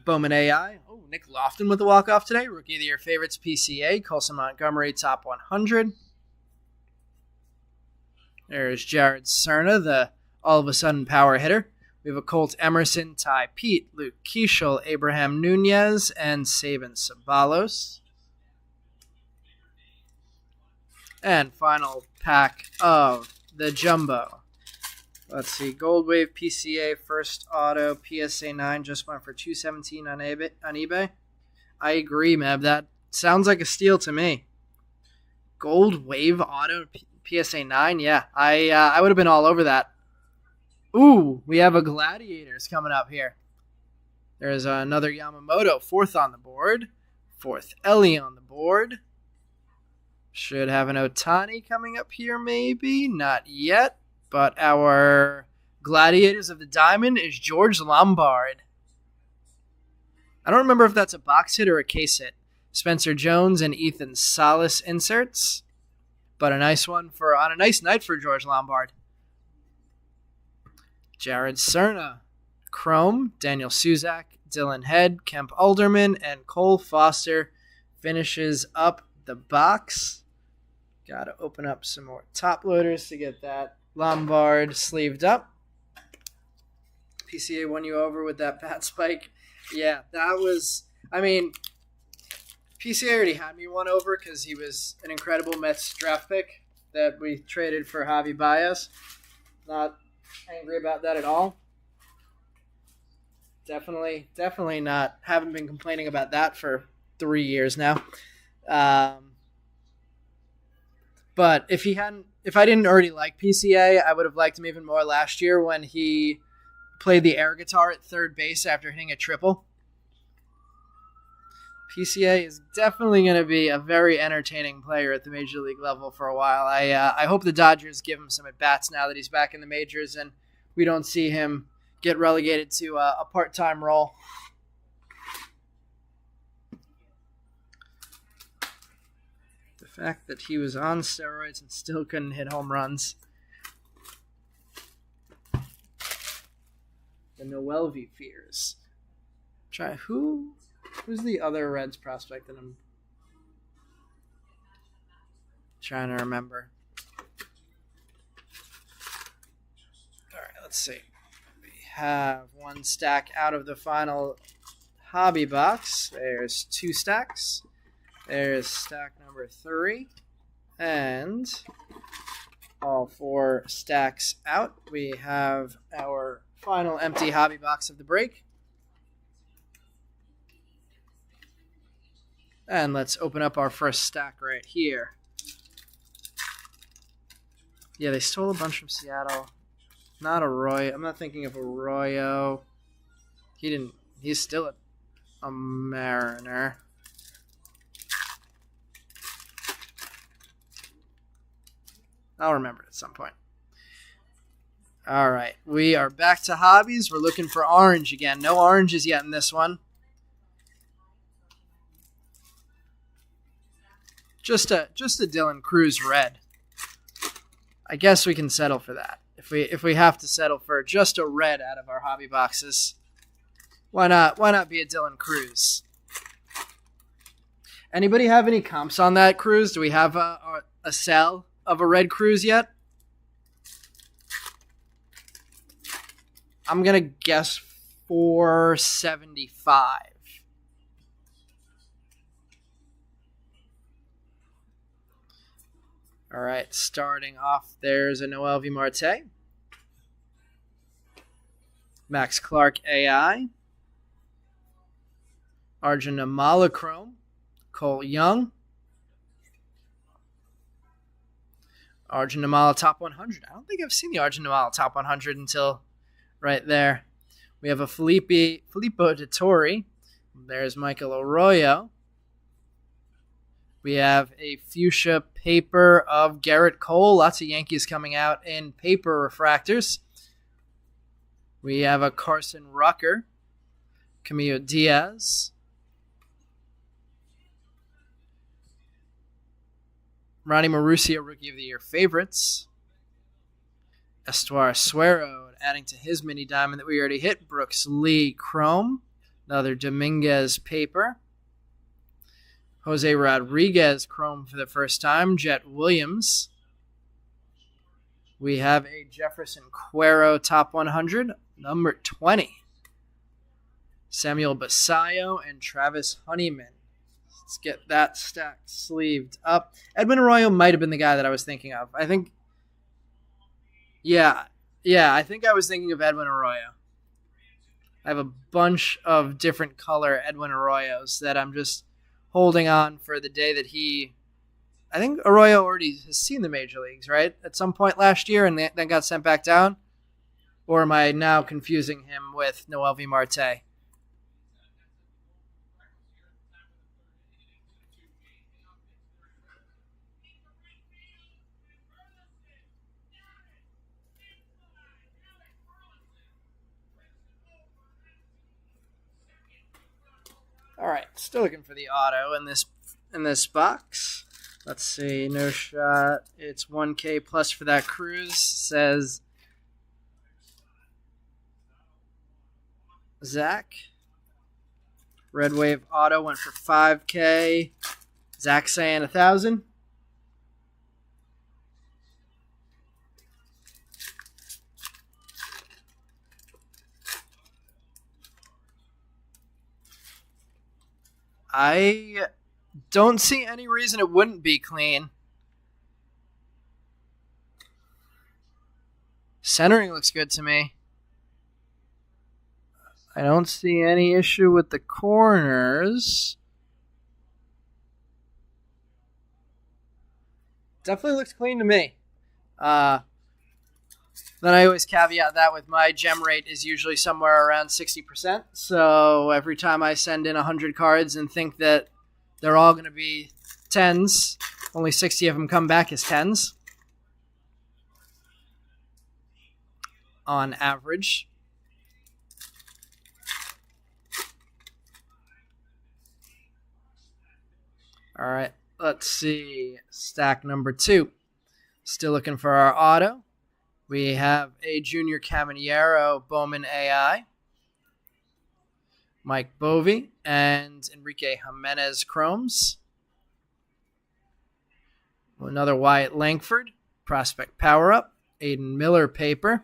Bowman AI. Oh, Nick Lofton with the walk-off today. Rookie of the Year favorites, PCA. Colson Montgomery, top 100. There's Jared Cerna, the all-of-a-sudden power hitter. We have a Colt Emerson, Ty Pete, Luke Keeschel, Abraham Nunez, and Saban Sabalos. And final pack of the jumbo. Let's see. Gold Wave PCA first auto PSA 9 just went for $217 on eBay. I agree, Meb. That sounds like a steal to me. Gold Wave auto PSA 9? Yeah, I would have been all over that. Ooh, we have a Gladiators coming up here. There's another Yamamoto, 4th on the board. 4th Ellie on the board. Should have an Ohtani coming up here, maybe. Not yet. But our Gladiators of the Diamond is George Lombard. I don't remember if that's a box hit or a case hit. Spencer Jones and Ethan Salas inserts. But a nice one on a nice night for George Lombard. Jared Cerna, Chrome, Daniel Suzak, Dylan Head, Kemp Alderman, and Cole Foster finishes up the box. Got to open up some more top loaders to get that Lombard sleeved up. PCA won you over with that bat spike. Yeah, that was, PCA already had me won over because he was an incredible Mets draft pick that we traded for Javi Baez. Not angry about that at all. Definitely not. Haven't been complaining about that for 3 years now. But if I didn't already like PCA, I would have liked him even more last year when he played the air guitar at third base after hitting a triple. PCA is definitely going to be a very entertaining player at the major league level for a while. I hope the Dodgers give him some at-bats now that he's back in the majors and we don't see him get relegated to a part-time role. The fact that he was on steroids and still couldn't hit home runs. The Noelvi fears. Who's the other Reds prospect that I'm trying to remember? All right, let's see. We have 1 stack out of the final hobby box. There's 2 stacks. There's stack number 3. And all 4 stacks out. We have our final empty hobby box of the break. And let's open up our first stack right here. Yeah, they stole a bunch from Seattle. Not Arroyo. I'm not thinking of Arroyo. He's still a Mariner. I'll remember it at some point. All right, we are back to hobbies. We're looking for orange again. No oranges yet in this one. Just a Dylan Cruz red. I guess we can settle for that. If we have to settle for just a red out of our hobby boxes, why not be a Dylan Cruz? Anybody have any comps on that Cruz? Do we have a sell of a red Cruz yet? I'm gonna guess 475. All right, starting off, there's a Noel V. Marte, Max Clark AI, Arjun Amalachrome, Cole Young, Arjun Amala Top 100. I don't think I've seen the Arjun Amala Top 100 until right there. We have a Filippo Dittori. There's Michael Arroyo. We have a fuchsia paper of Garrett Cole. Lots of Yankees coming out in paper refractors. We have a Carson Rucker, Camilo Diaz, Ronnie Mauricio, Rookie of the Year favorites, Estuar Suero, adding to his mini diamond that we already hit, Brooks Lee Chrome, another Dominguez paper, Jose Rodriguez Chrome for the first time, Jet Williams. We have a Jefferson Cuero Top 100, number 20. Samuel Basayo and Travis Honeyman. Let's get that stack sleeved up. Edwin Arroyo might have been the guy that I was thinking of. I think I was thinking of Edwin Arroyo. I have a bunch of different color Edwin Arroyos that I'm just holding on for the day that I think Arroyo already has seen the major leagues, right? At some point last year and then got sent back down? Or am I now confusing him with Noel V. Marte? All right, still looking for the auto in this box. Let's see, no shot. It's 1K plus for that Cruz. Says Zach. Red Wave auto went for 5K. Zach saying 1,000. I don't see any reason it wouldn't be clean. Centering looks good to me. I don't see any issue with the corners. Definitely looks clean to me. Then I always caveat that with my gem rate is usually somewhere around 60%. So every time I send in 100 cards and think that they're all going to be 10s, only 60 of them come back as 10s on average. All right, let's see. Stack number 2. Still looking for our auto. We have a Junior Caminero Bowman AI, Mike Bovey, and Enrique Jimenez Chromes. Another Wyatt Langford, Prospect Power-Up, Aiden Miller paper,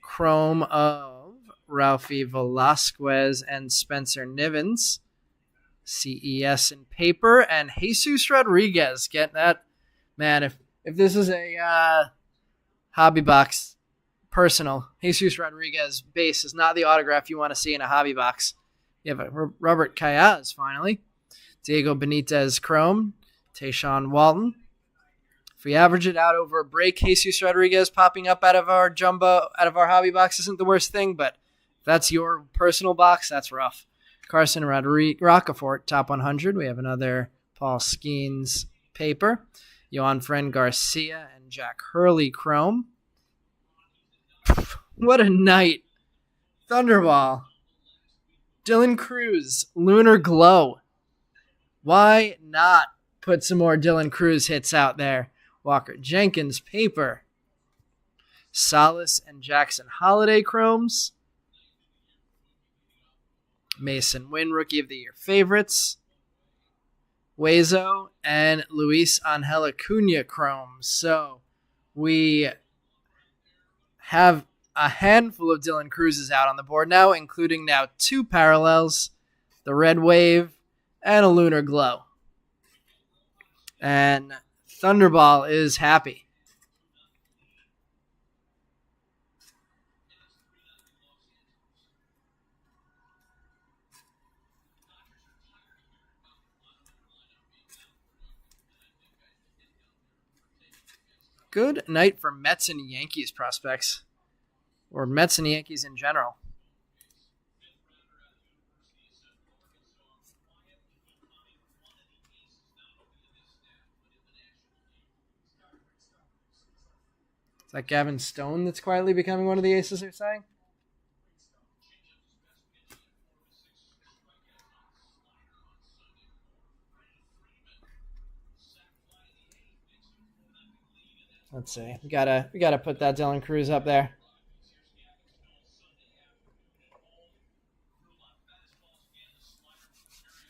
Chrome of Ralphie Velasquez and Spencer Nivens, CES in paper, and Jesus Rodriguez. Get that? Man, if this is a hobby box personal, Jesus Rodriguez base is not the autograph you want to see in a hobby box. You have a Robert Callas finally, Diego Benitez Chrome, Tayshawn Walton. If we average it out over a break, Jesus Rodriguez popping up out of our hobby box isn't the worst thing, but if that's your personal box, that's rough. Carson Rocafort, Top 100. We have another Paul Skeens paper. Yohan Fren Garcia and Jack Hurley Chrome. What a night. Thunderball. Dylan Cruz, Lunar Glow. Why not put some more Dylan Cruz hits out there? Walker Jenkins paper. Salas and Jackson Holiday Chromes. Mason Wynn, Rookie of the Year favorites. Huezo and Luis Angel Acuna Chromes. So we have a handful of Dylan Cruzes out on the board now, including now 2 parallels, the Red Wave, and a Lunar Glow. And Thunderball is happy. Good night for Mets and Yankees prospects. Or Mets and Yankees in general. Is that Gavin Stone that's quietly becoming one of the aces they're saying? Let's see. We gotta put that Dylan Cruz up there.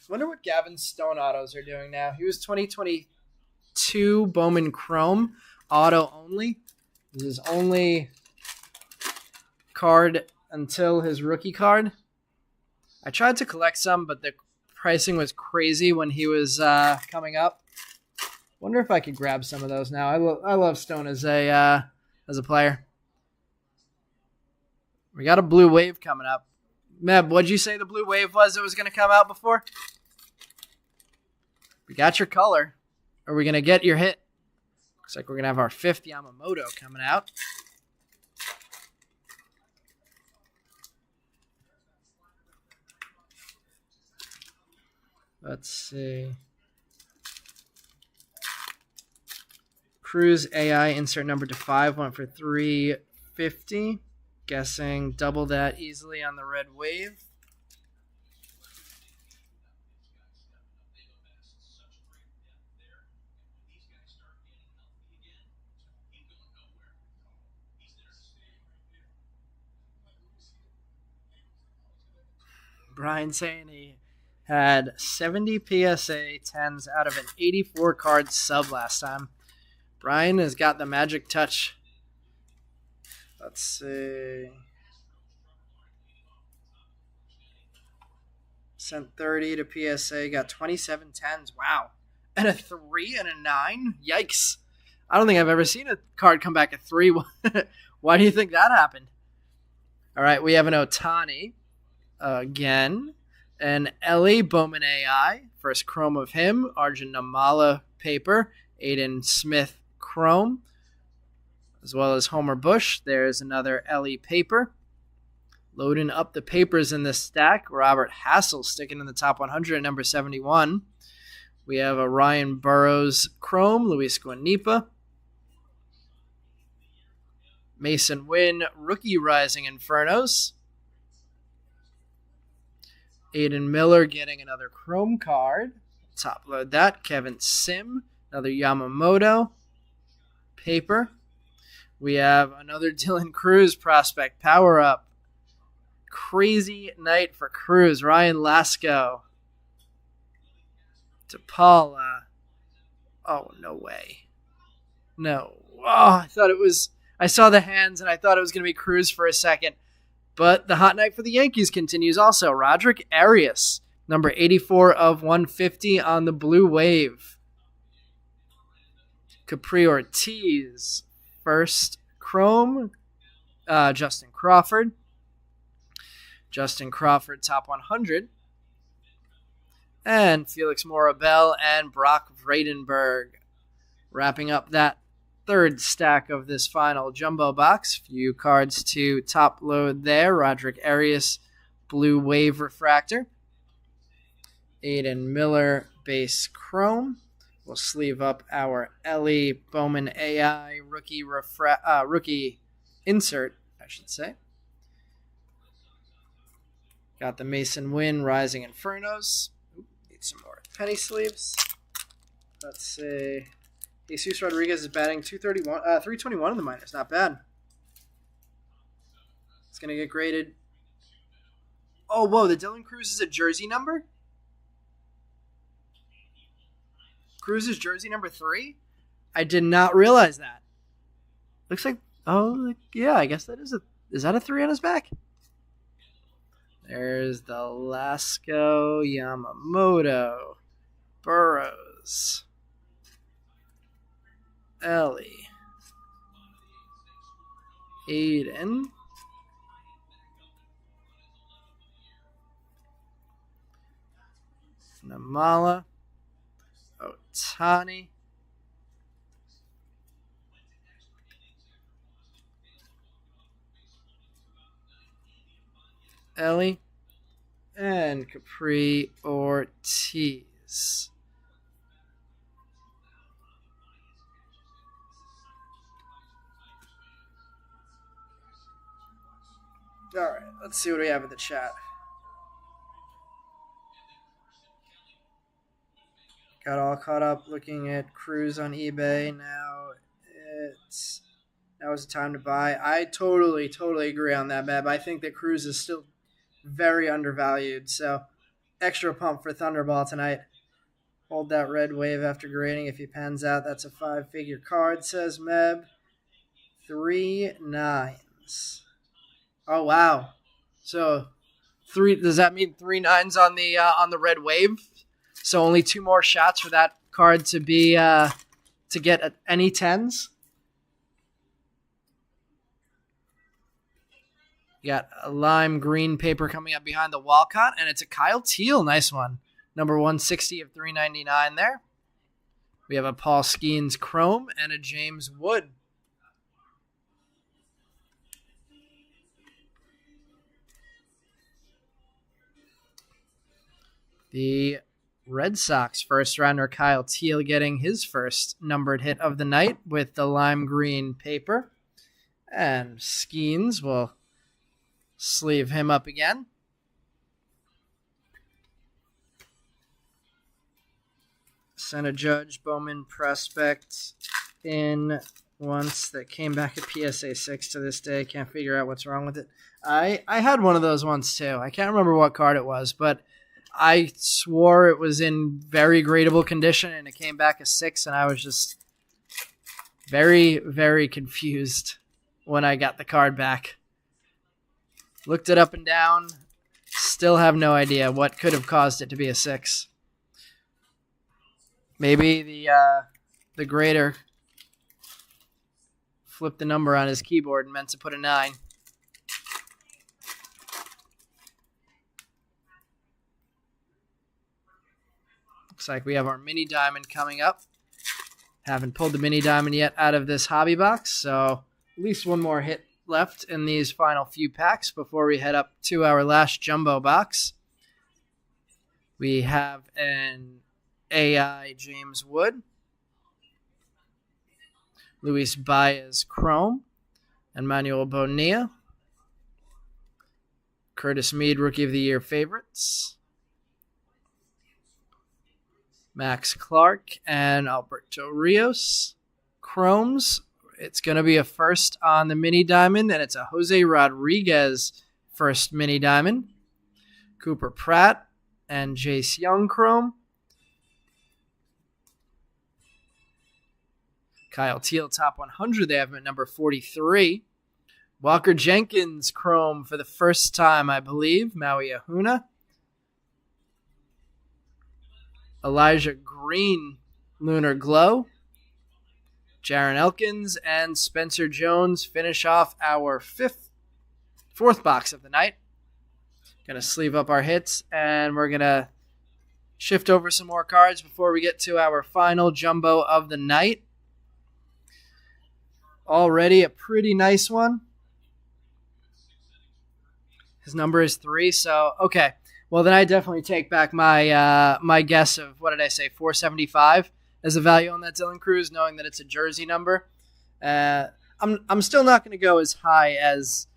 Wonder what Gavin Stone autos are doing now. He was 2022 Bowman Chrome auto only. This is his only card until his rookie card. I tried to collect some, but the pricing was crazy when he was coming up. Wonder if I could grab some of those now. I love Stone as a player. We got a blue wave coming up. Meb, what'd you say the blue wave was that was going to come out before? We got your color. Are we going to get your hit? Looks like we're going to have our 5th Yamamoto coming out. Let's see. Cruz AI insert number to 5 went for $350. Guessing double that easily on the red wave. Brian saying he had 70 PSA 10s out of an 84 card sub last time. Brian has got the magic touch. Let's see. Sent 30 to PSA. Got 27 10s. Wow. And a 3 and a 9? Yikes. I don't think I've ever seen a card come back at 3. Why do you think that happened? All right, we have an Ohtani again. An Ellie Bowman AI. First chrome of him. Arjun Namala paper. Aiden Smith chrome. As well as Homer Bush. There's another Ellie paper. Loading up the papers in this stack. Robert Hassel sticking in the top 100 at number 71. We have a Ryan Burroughs chrome. Luis Guanipa. Mason Wynn rookie Rising Infernos. Aiden Miller getting another chrome card. Top load that. Kevin Sim. Another Yamamoto paper. We have another Dylan Cruz prospect power up. Crazy night for Cruz. Ryan Lasco. To Paula. Oh, no way. No. Oh, I saw the hands and I thought it was going to be Cruz for a second. But the hot night for the Yankees continues also. Roderick Arias, number 84 of 150 on the blue wave. Capri Ortiz, first chrome. Justin Crawford. Justin Crawford, top 100. And Felix Morabel and Brock Vradenberg. Wrapping up that third stack of this final jumbo box. Few cards to top load there. Roderick Arias, blue wave refractor. Aiden Miller, base chrome. We'll sleeve up our Ellie Bowman AI rookie insert, I should say. Got the Mason Wynn Rising Infernos. Need some more penny sleeves. Let's see. Jesus Rodriguez is batting 321 in the minors. Not bad. It's going to get graded. Oh, whoa. The Dylan Cruz is a jersey number? Cruz's jersey number 3? I did not realize that. Looks like, yeah, I guess that is that a 3 on his back? There's the Lasco, Yamamoto, Burroughs. Ellie. Aiden. Namala. Otani. Ellie. And Capri Ortiz. All right, let's see what we have in the chat. Got all caught up looking at Cruz on eBay. Now it's the time to buy. I totally agree on that, Meb. I think that Cruz is still very undervalued. So extra pump for Thunderball tonight. Hold that red wave after grading. If he pans out, that's a 5-figure card, says Meb. 3 9s. Oh wow. So does that mean 3 9s on the red wave? So only 2 more shots for that card to be to get any 10s. You got a lime green paper coming up behind the Walcott, and it's a Kyle Teal. Nice one. Number 160 of 399 there. We have a Paul Skeens Chrome and a James Wood. The Red Sox first rounder Kyle Teal getting his first numbered hit of the night with the lime green paper. And Skeens will sleeve him up again. Sent a Judge Bowman prospect in once that came back at PSA 6 to this day. Can't figure out what's wrong with it. I had one of those once too. I can't remember what card it was, but I swore it was in very gradable condition, and it came back a 6, and I was just very, very confused when I got the card back. Looked it up and down. Still have no idea what could have caused it to be a 6. Maybe the grader flipped the number on his keyboard and meant to put a 9. Looks like we have our mini diamond coming up. Haven't pulled the mini diamond yet out of this hobby box, so at least one more hit left in these final few packs before we head up to our last jumbo box. We have an AI James Wood, Luis Baez Chrome, and Manuel Bonilla, Curtis Mead Rookie of the Year favorites, Max Clark and Alberto Rios Chromes. It's going to be a first on the mini diamond, and it's a Jose Rodriguez first mini diamond. Cooper Pratt and Jace Young Chrome. Kyle Teal top 100. They have him at number 43. Walker Jenkins Chrome for the first time, I believe. Maui Ahuna. Elijah Green Lunar Glow. Jaron Elkins and Spencer Jones finish off our fourth box of the night. Going to sleeve up our hits, and we're going to shift over some more cards before we get to our final jumbo of the night. Already a pretty nice one. His number is 3, so okay. Well, then I definitely take back my my guess of, what did I say, 475 as a value on that Dylan Cruz, knowing that it's a jersey number. I'm still not going to go as high as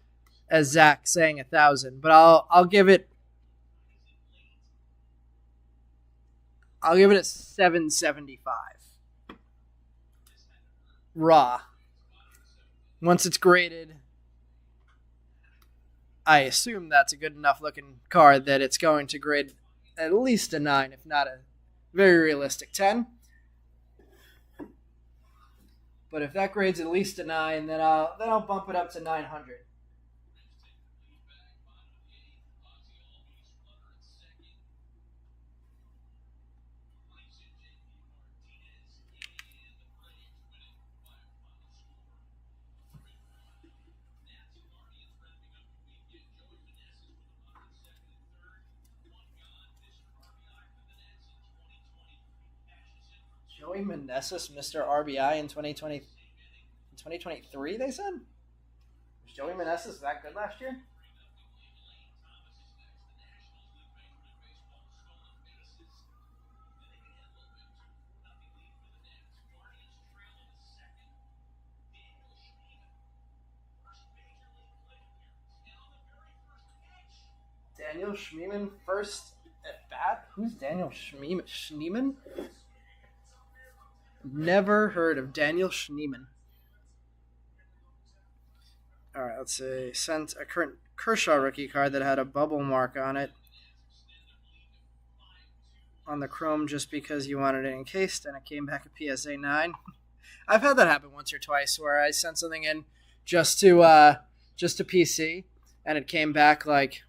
Zach saying 1,000, but I'll give it a 775 raw. Once it's graded, I assume that's a good enough looking card that it's going to grade at least a 9, if not a very realistic 10. But if that grades at least a 9, then I'll bump it up to 900. Joey Meneses, Mr. RBI in 2023, they said? Was Joey Meneses that good last year? Daniel Schneeman first at bat? Who's Daniel Schneeman? Never heard of Daniel Schneeman. All right, let's see. Sent a current Kershaw rookie card that had a bubble mark on it on the chrome just because you wanted it encased, and it came back a PSA 9. I've had that happen once or twice where I sent something in just to PC, and it came back like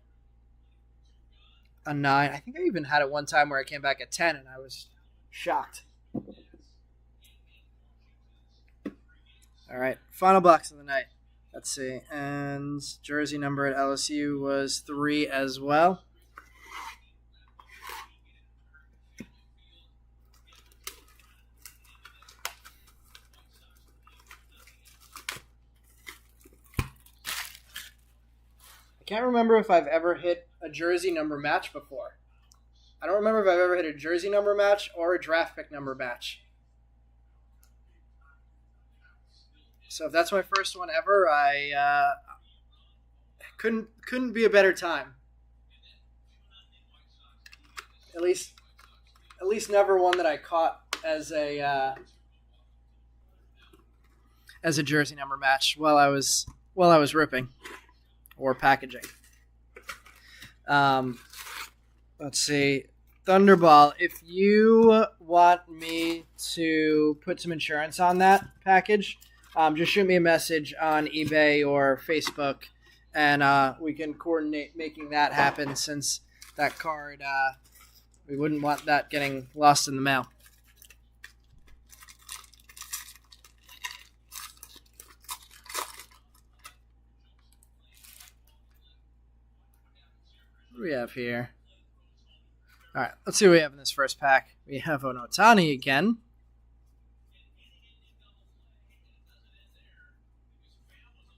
a 9. I think I even had it one time where it came back a 10, and I was shocked. All right, final box of the night. Let's see. And jersey number at LSU was 3 as well. I can't remember if I've ever hit a jersey number match before. I don't remember if I've ever hit a jersey number match or a draft pick number match. So if that's my first one ever, I couldn't be a better time. At least never one that I caught as a jersey number match while I was ripping or packaging. Let's see. Thunderball, if you want me to put some insurance on that package, just shoot me a message on eBay or Facebook, and we can coordinate making that happen, since that card, we wouldn't want that getting lost in the mail. What do we have here? All right, let's see what we have in this first pack. We have Onotani again.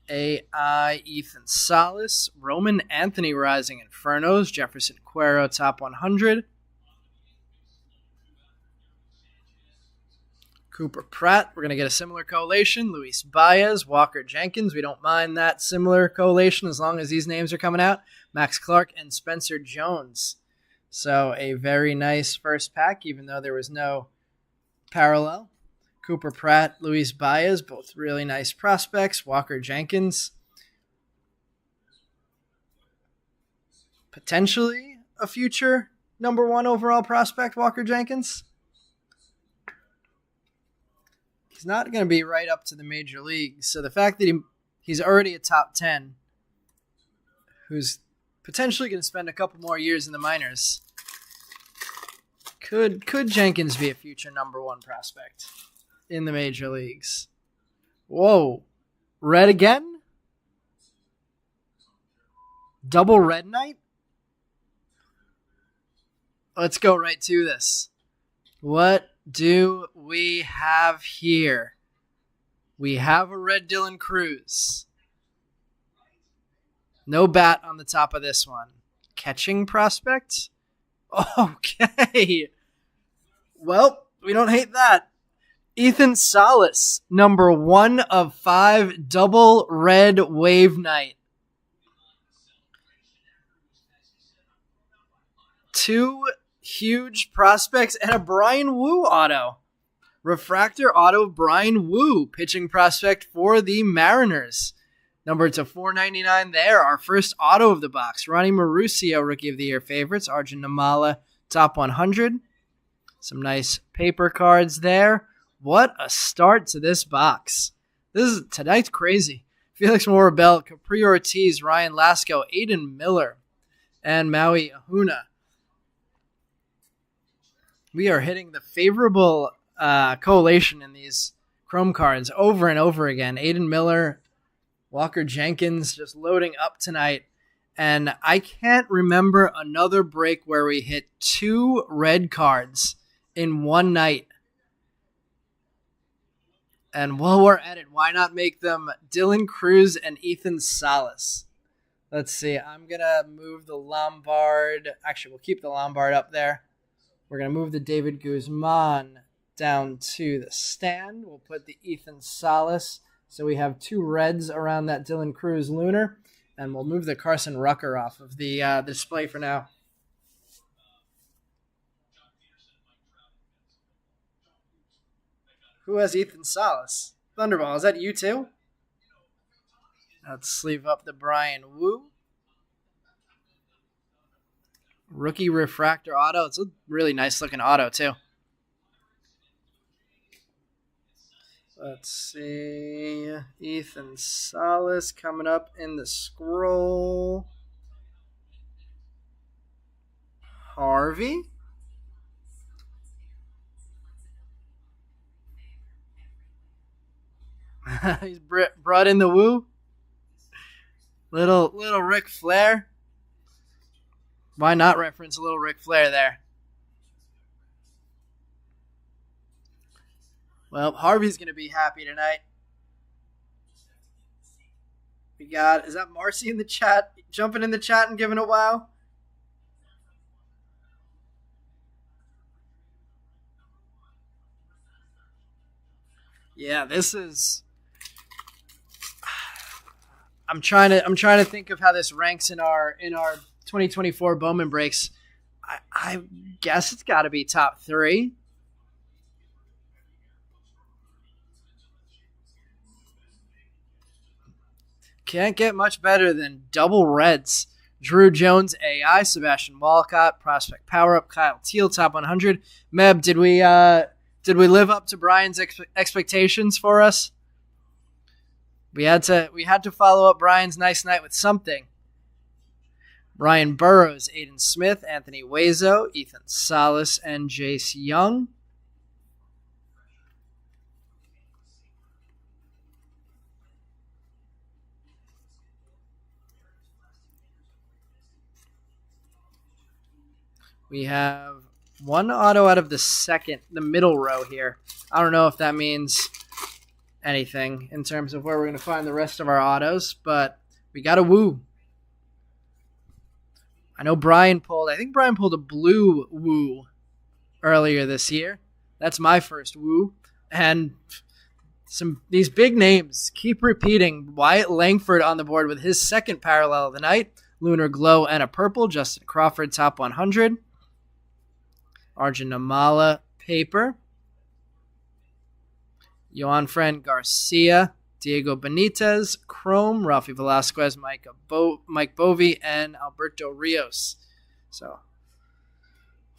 AI Ethan Salas, Roman Anthony Rising Infernos, Jefferson Cuero top 100, Cooper Pratt, we're going to get a similar collation, Luis Baez, Walker Jenkins, we don't mind that similar collation as long as these names are coming out, Max Clark, and Spencer Jones. So a very nice first pack, even though there was no parallel. Cooper Pratt, Luis Baez, both really nice prospects. Walker Jenkins, potentially a future number 1 overall prospect, Walker Jenkins. He's not going to be right up to the major leagues, so the fact that he's already a top 10, who's potentially going to spend a couple more years in the minors, could Jenkins be a future number 1 prospect in the major leagues? Whoa. Red again? Double red night? Let's go right to this. What do we have here? We have a red Dylan Cruz. No bat on the top of this one. Catching prospect? Okay. Well, we don't hate that. Ethan Salas, number 1 of 5, double red wave night. 2 huge prospects and a Brian Wu auto. Refractor auto Brian Wu, pitching prospect for the Mariners. Number to 499 there. Our first auto of the box. Ronnie Mauricio, Rookie of the Year favorites. Arjun Namala, top 100. Some nice paper cards there. What a start to this box. Tonight's crazy. Felix Morabel, Capri Ortiz, Ryan Lasco, Aiden Miller, and Maui Ahuna. We are hitting the favorable collation in these Chrome cards over and over again. Aiden Miller, Walker Jenkins just loading up tonight. And I can't remember another break where we hit 2 red cards in one night. And while we're at it, why not make them Dylan Cruz and Ethan Salas? Let's see. I'm going to move the Lombard. Actually, we'll keep the Lombard up there. We're going to move the David Guzman down to the stand. We'll put the Ethan Salas. So we have 2 reds around that Dylan Cruz Lunar. And we'll move the Carson Rucker off of the display for now. Who has Ethan Salas? Thunderball, is that you too? Let's sleeve up the Brian Wu. Rookie refractor auto. It's a really nice looking auto too. Let's see. Ethan Salas coming up in the scroll. Harvey. He's brought in the Woo. Little Ric Flair. Why not reference a little Ric Flair there? Well, Harvey's going to be happy tonight. We got, is that Marcy in the chat? Jumping in the chat and giving a wow? Yeah, this is... I'm trying to think of how this ranks in our 2024 Bowman breaks. I guess it's got to be top 3. Can't get much better than double reds. Drew Jones, AI, Sebastian Walcott, Prospect Power Up, Kyle Teal, top 100. Meb, did we live up to Brian's expectations for us? We had to follow up Brian's nice night with something. Brian Burrows, Aiden Smith, Anthony Wazo, Ethan Salas, and Jace Young. We have 1 auto out of the middle row here. I don't know if that means anything in terms of where we're going to find the rest of our autos, but we got a Woo. I know Brian pulled a blue Woo earlier this year. That's my first Woo. And these big names keep repeating. Wyatt Langford on the board with his second parallel of the night. Lunar Glow and a purple. Justin Crawford, top 100. Arjun Namala, paper. Yoanfran Garcia, Diego Benitez, Chrome, Rafi Velasquez, Mike Bovey, and Alberto Rios. So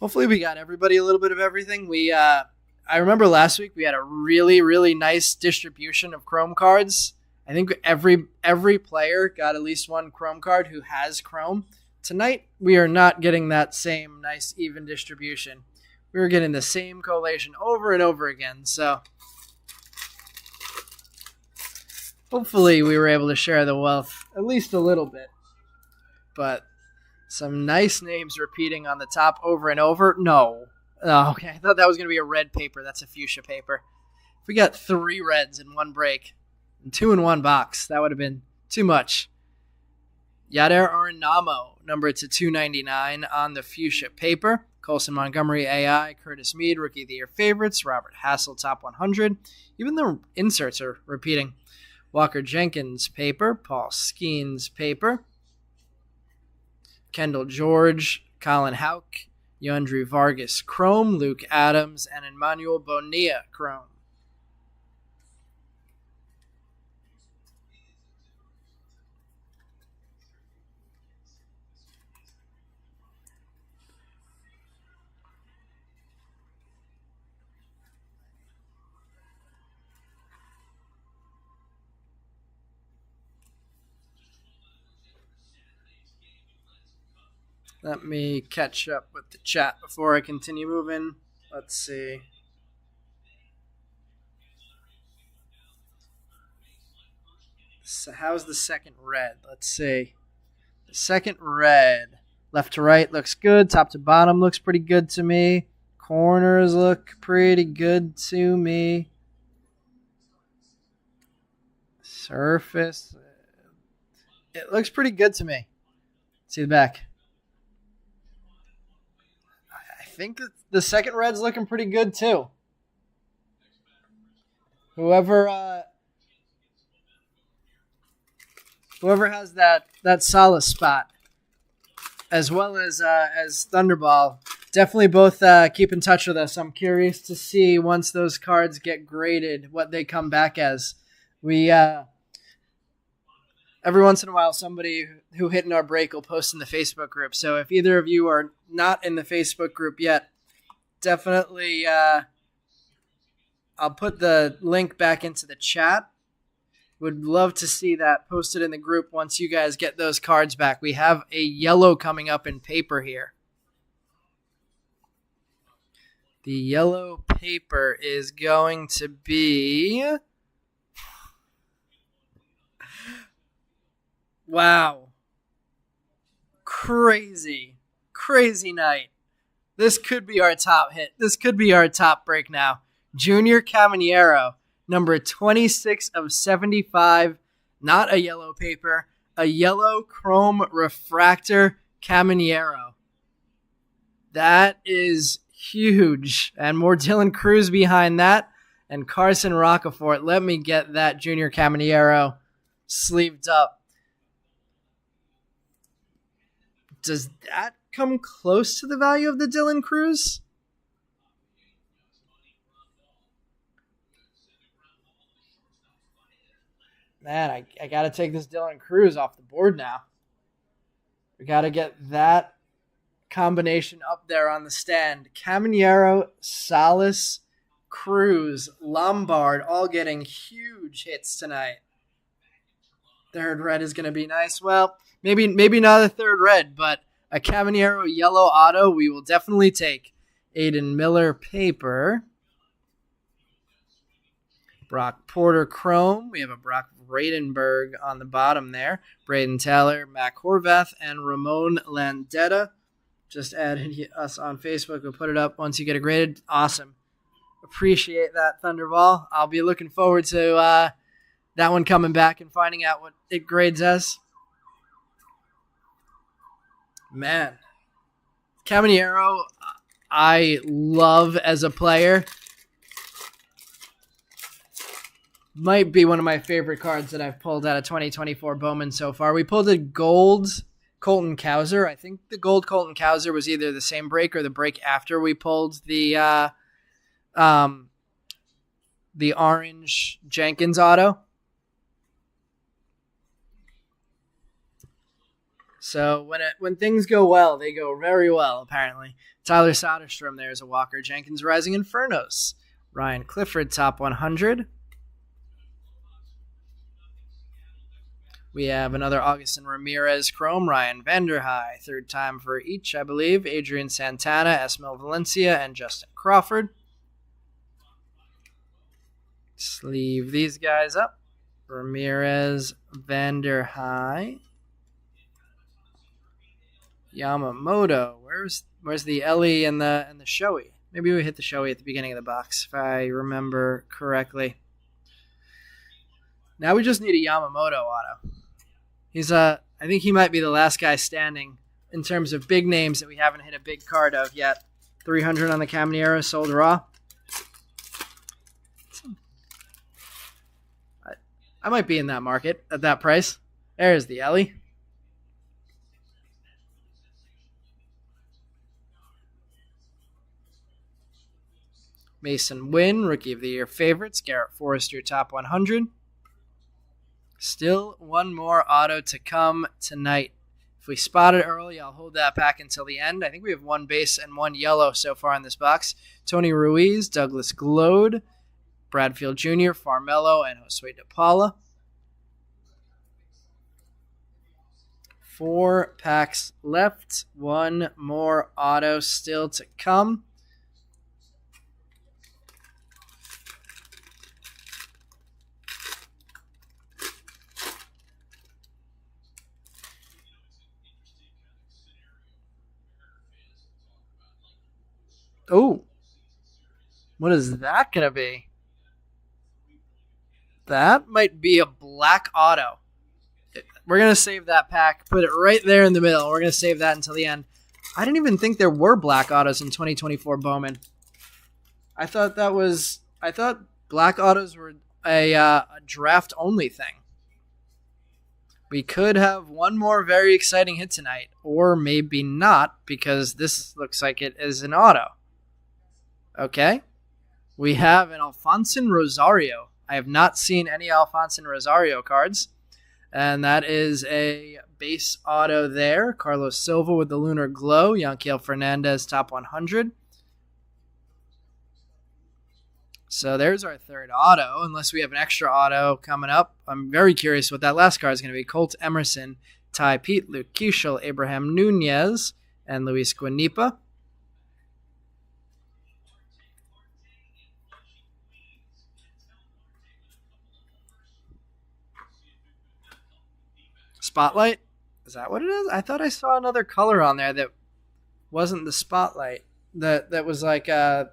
hopefully we got everybody a little bit of everything. I remember last week we had a really, really nice distribution of Chrome cards. I think every player got at least 1 Chrome card who has Chrome. Tonight we are not getting that same nice even distribution. We're getting the same collation over and over again. So hopefully we were able to share the wealth at least a little bit. But some nice names repeating on the top over and over. No. Oh, okay. I thought that was going to be a red paper. That's a fuchsia paper. If we got 3 reds in one break and 2 in one box, that would have been too much. Yadier Arenamo, numbered to 299 on the fuchsia paper. Colson Montgomery, AI. Curtis Mead, Rookie of the Year favorites. Robert Hassel, top 100. Even the inserts are repeating. Walker Jenkins, paper. Paul Skeens, paper. Kendall George, Colin Houck, Yandri Vargas, Chrome. Luke Adams, and Emmanuel Bonilla, Chrome. Let me catch up with the chat before I continue moving. Let's see. So how's the second red? Let's see. The second red. Left to right looks good. Top to bottom looks pretty good to me. Corners look pretty good to me. Surface. It looks pretty good to me. See the back. I think the second red's looking pretty good too. Whoever has that solace spot, as well as Thunderball, definitely both keep in touch with us. I'm curious to see once those cards get graded what they come back as. We every once in a while somebody who hit in our break will post in the Facebook group. So if either of you are not in the Facebook group yet, definitely I'll put the link back into the chat. Would love to see that posted in the group once you guys get those cards back. We have a yellow coming up in paper here. The yellow paper is going to be... Wow. Crazy night. This could be our top hit. This could be our top break now. Junior Caminero, number 26 of 75. Not a yellow paper. A yellow chrome refractor Caminero. That is huge. And more Dylan Cruz behind that. And Carson Rocafort. Let me get that Junior Caminero sleeved up. Does that come close to the value of the Dylan Cruz? Man, I got to take this Dylan Cruz off the board now. We got to get that combination up there on the stand. Caminero, Salas, Cruz, Lombard, all getting huge hits tonight. Third red is going to be nice. Well, maybe not a third red, but a Caminero yellow auto we will definitely take. Aiden Miller paper. Brock Porter chrome. We have a Brock Bradenberg on the bottom there. Braden Taylor, Mac Horvath, and Ramon Landetta. Just added us on Facebook. We'll put it up once you get it graded. Awesome. Appreciate that, Thunderball. I'll be looking forward to that one coming back and finding out what it grades as. Man. Caminero, I love as a player. Might be one of my favorite cards that I've pulled out of 2024 Bowman so far. We pulled a gold Colton Cowser. I think the gold Colton Cowser was either the same break or the break after we pulled the orange Jenkins auto. So when things go well, they go very well, apparently. Tyler Soderstrom, there's a Walker Jenkins Rising Infernos. Ryan Clifford, top 100. We have another Augustin Ramirez Chrome, Ryan Vanderhei, third time for each, I believe. Adrian Santana, Esmil Valencia, and Justin Crawford. Sleeve these guys up. Ramirez, Vanderhei, Yamamoto. Where's the Ellie and the Shoei? Maybe we hit the Shoei at the beginning of the box, if I remember correctly. Now we just need a Yamamoto auto. I think he might be the last guy standing in terms of big names that we haven't hit a big card of yet. 300 on the Caminero, sold raw. I might be in that market at that price. There's the Ellie. Mason Wynn, Rookie of the Year favorites. Garrett Forrester, top 100. Still one more auto to come tonight. If we spot it early, I'll hold that back until the end. I think we have one base and one yellow so far in this box. Tony Ruiz, Douglas Glode, Bradfield Jr., Farmello, and Josue De Paula. 4 packs left. One more auto still to come. Oh, what is that going to be? That might be a black auto. We're going to save that pack. Put it right there in the middle. We're going to save that until the end. I didn't even think there were black autos in 2024 Bowman. I thought black autos were a draft-only thing. We could have one more very exciting hit tonight, or maybe not, because this looks like it is an auto. Okay. We have an Alfonso Rosario. I have not seen any Alfonso Rosario cards. And that is a base auto there. Carlos Silva with the Lunar Glow. Yanquiel Fernandez, top 100. So there's our third auto, unless we have an extra auto coming up. I'm very curious what that last card is going to be. Colt Emerson, Ty Pete, Luke Keeschel, Abraham Nunez, and Luis Guanipa. Spotlight? Is that what it is? I thought I saw another color on there that wasn't the spotlight. That was like the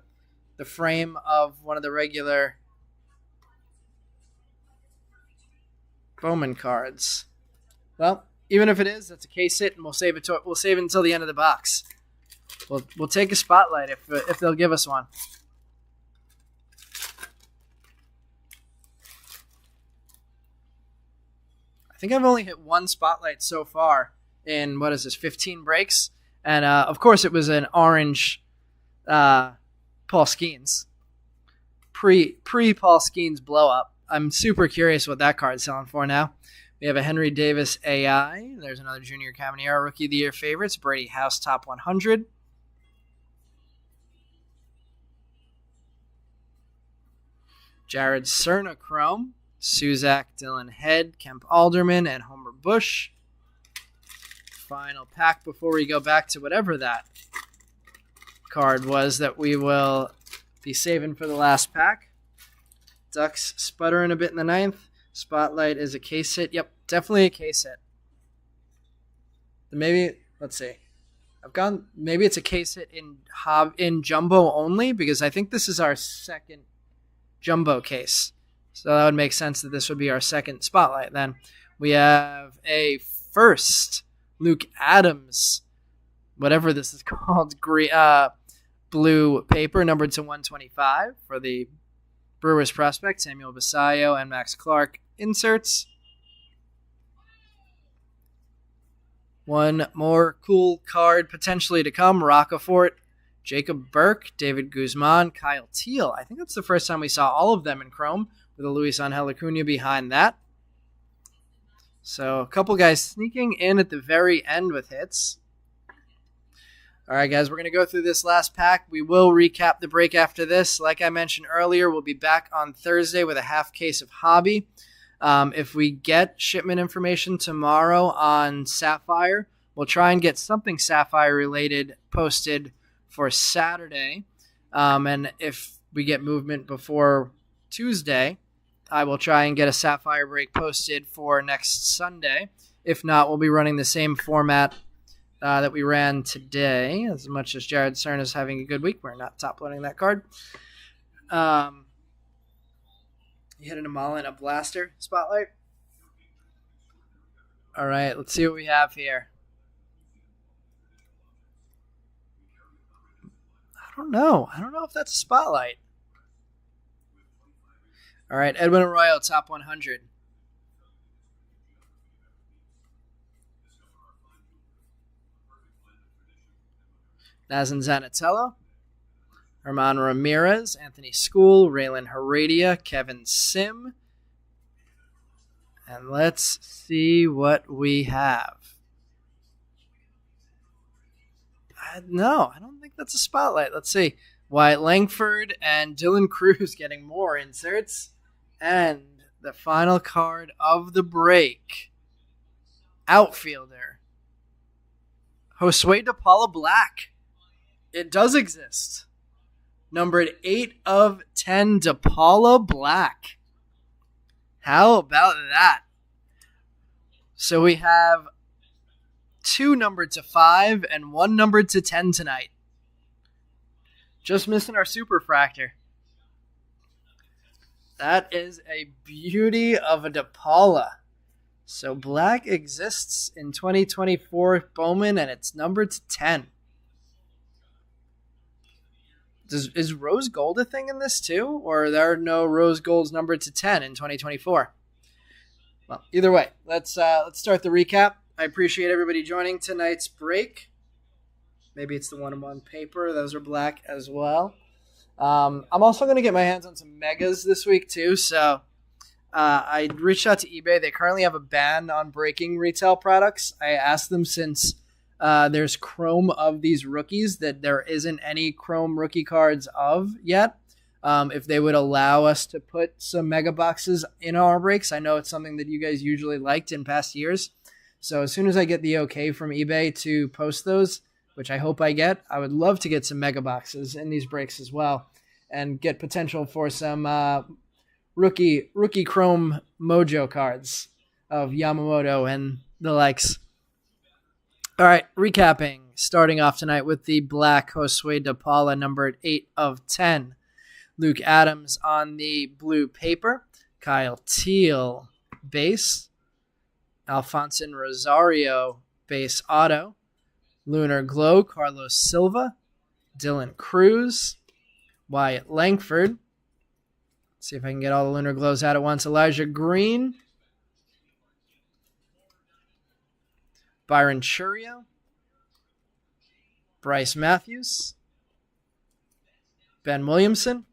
frame of one of the regular Bowman cards. Well, even if it is, that's a case hit, and we'll save it until the end of the box. We'll take a spotlight if they'll give us one. I think I've only hit one spotlight so far in, 15 breaks? And, of course, it was an orange Paul Skeens. Pre-Paul Skeens blow-up. I'm super curious what that card's selling for now. We have a Henry Davis AI. There's another Junior Caminero Rookie of the Year favorites. Brady House, top 100. Jared Cerna Chrome. Suzak, Dylan Head, Kemp Alderman, and Homer Bush. Final pack before we go back to whatever that card was that we will be saving for the last pack. Ducks sputtering a bit in the ninth. Spotlight is a case hit. Yep, definitely a case hit. Maybe, let's see. Maybe it's a case hit in jumbo only, because I think this is our second jumbo case. So that would make sense that this would be our second spotlight. Then we have a first Luke Adams, whatever this is called, blue paper, numbered to 125 for the Brewers prospect, Samuel Basayo and Max Clark inserts. One more cool card potentially to come, Rockefort, Jacob Burke, David Guzman, Kyle Teal. I think that's the first time we saw all of them in chrome, with a Luis Angel Acuna behind that. So a couple guys sneaking in at the very end with hits. All right, guys, we're going to go through this last pack. We will recap the break after this. Like I mentioned earlier, we'll be back on Thursday with a half case of Hobby. If we get shipment information tomorrow on Sapphire, we'll try and get something Sapphire-related posted for Saturday. And if we get movement before Tuesday, I will try and get a Sapphire break posted for next Sunday. If not, we'll be running the same format that we ran today. As much as Jared Cern is having a good week, we're not top-loading that card. You hit a Mullen, a blaster spotlight. All right, let's see what we have here. I don't know if that's a spotlight. All right, Edwin Arroyo, top 100. Nazan Zanatello, Herman Ramirez, Anthony School, Raylan Heredia, Kevin Sim. And let's see what we have. No, I don't think that's a spotlight. Let's see. Wyatt Langford and Dylan Cruz getting more inserts. And the final card of the break. Outfielder. Josue de Paula Black. It does exist. Numbered 8 of 10, de Paula Black. How about that? So we have 2 numbered to 5 and 1 numbered to 10 tonight. Just missing our superfractor. That is a beauty of a DePaula. So black exists in 2024 Bowman, and it's numbered to 10. Is rose gold a thing in this too? Or are there no rose golds numbered to 10 in 2024? Well, either way, let's start the recap. I appreciate everybody joining tonight's break. Maybe it's the one-on-one paper. Those are black as well. I'm also going to get my hands on some megas this week too. So I reached out to eBay. They currently have a ban on breaking retail products. I asked them, since there's chrome of these rookies that there isn't any chrome rookie cards of yet, if they would allow us to put some mega boxes in our breaks. I know it's something that you guys usually liked in past years. So as soon as I get the okay from eBay to post those, which I hope I get, I would love to get some mega boxes in these breaks as well and get potential for some rookie chrome mojo cards of Yamamoto and the likes. All right, recapping, starting off tonight with the black Josue DePaula, numbered 8 of 10. Luke Adams on the blue paper. Kyle Teal, base. Alfonso Rosario, base auto. Lunar Glow, Carlos Silva. Dylan Cruz. Wyatt Langford. Let's see if I can get all the Lunar Glows out at once. Elijah Green. Byron Churio. Bryce Matthews. Ben Williamson.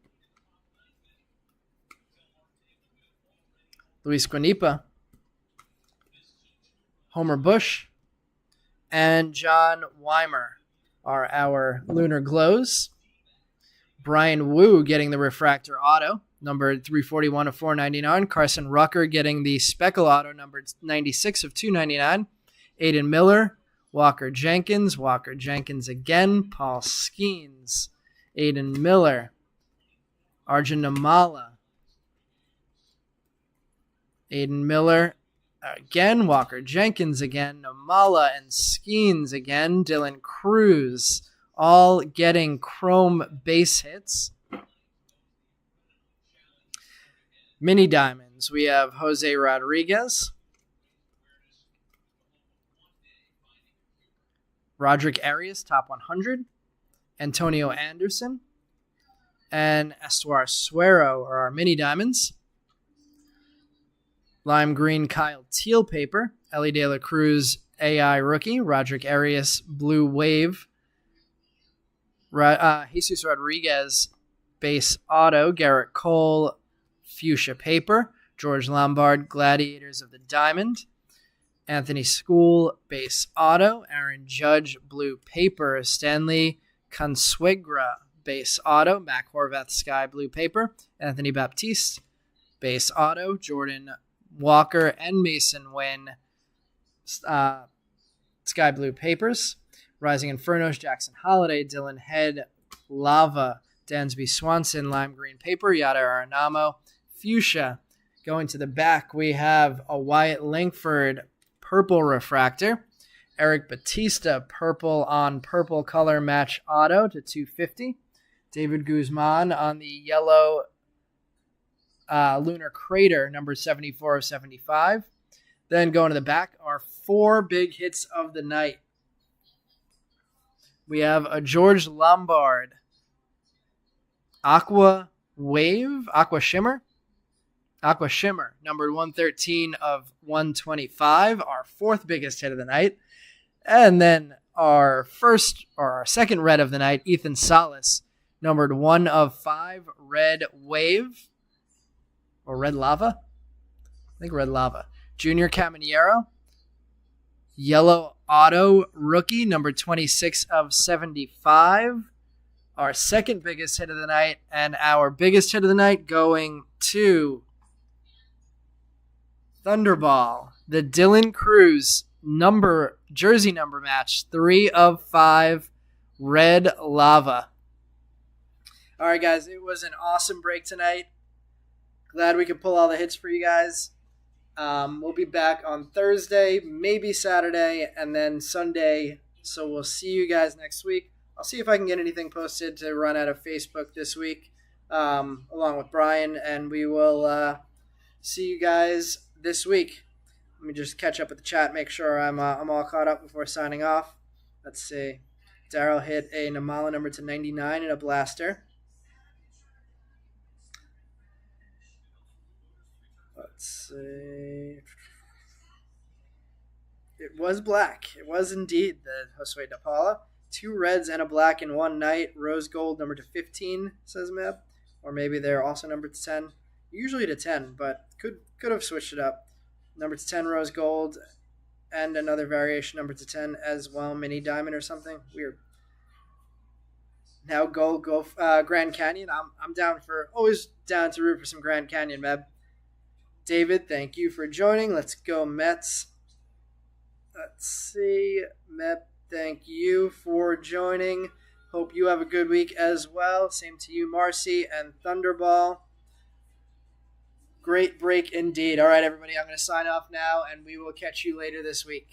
Luis Guanipa. Homer Bush. And John Weimer are our Lunar Glows. Brian Wu getting the Refractor Auto, numbered 341 of 499. Carson Rucker getting the Speckle Auto, numbered 96 of 299. Aiden Miller, Walker Jenkins again. Paul Skeens, Aiden Miller, Arjun Namala, Aiden Miller again, Walker Jenkins again, Namala and Skeens again, Dylan Cruz, all getting chrome base hits. Mini Diamonds, we have Jose Rodriguez, Roderick Arias, top 100, Antonio Anderson, and Estuar Suero are our Mini Diamonds. Lime Green Kyle Teal paper, Ellie De La Cruz AI rookie, Roderick Arias Blue Wave, Jesus Rodriguez base auto, Garrett Cole fuchsia paper, George Lombard Gladiators of the Diamond, Anthony School base auto, Aaron Judge blue paper, Stanley Consuegra base auto, Mac Horvath sky blue paper, Anthony Baptiste base auto, Jordan Walker and Mason Wynn sky blue papers, Rising Infernos, Jackson Holiday, Dylan Head, Lava, Dansby Swanson, lime green paper, Yada Aranamo, fuchsia. Going to the back, we have a Wyatt Langford purple refractor, Eric Batista purple on purple color match auto to 250, David Guzman on the yellow Lunar Crater, number 74 of 75. Then going to the back are 4 big hits of the night. We have a George Lombard Aqua Shimmer, numbered 113 of 125, our 4th biggest hit of the night. And then our second red of the night, Ethan Salas, numbered 1 of 5, Red Wave, or Red Lava? I think Red Lava. Junior Caminero, yellow auto rookie, number 26 of 75. Our second biggest hit of the night, and our biggest hit of the night going to Thunderball, the Dylan Cruz jersey number match, 3 of 5, Red Lava. All right, guys, it was an awesome break tonight. Glad we could pull all the hits for you guys. We'll be back on Thursday, maybe Saturday, and then Sunday. So we'll see you guys next week. I'll see if I can get anything posted to run out of Facebook this week. along with Brian, and we will see you guys this week. Let me just catch up with the chat, make sure I'm all caught up before signing off. Let's see. Daryl hit a Namala number to 99 and a blaster. Let's see. It was black. It was indeed the Josue de Paula. 2 reds and a black in one night. Rose gold number to 15, says Meb. Or maybe they're also number to 10. Usually to 10, but could have switched it up. Number to 10 rose gold and another variation number to 10 as well. Mini diamond or something. Weird. Now go Grand Canyon. I'm down for, always down to root for some Grand Canyon, Meb. David, thank you for joining. Let's go Mets. Let's see. Mep, thank you for joining. Hope you have a good week as well. Same to you, Marcy and Thunderball. Great break indeed. All right, everybody, I'm going to sign off now, and we will catch you later this week.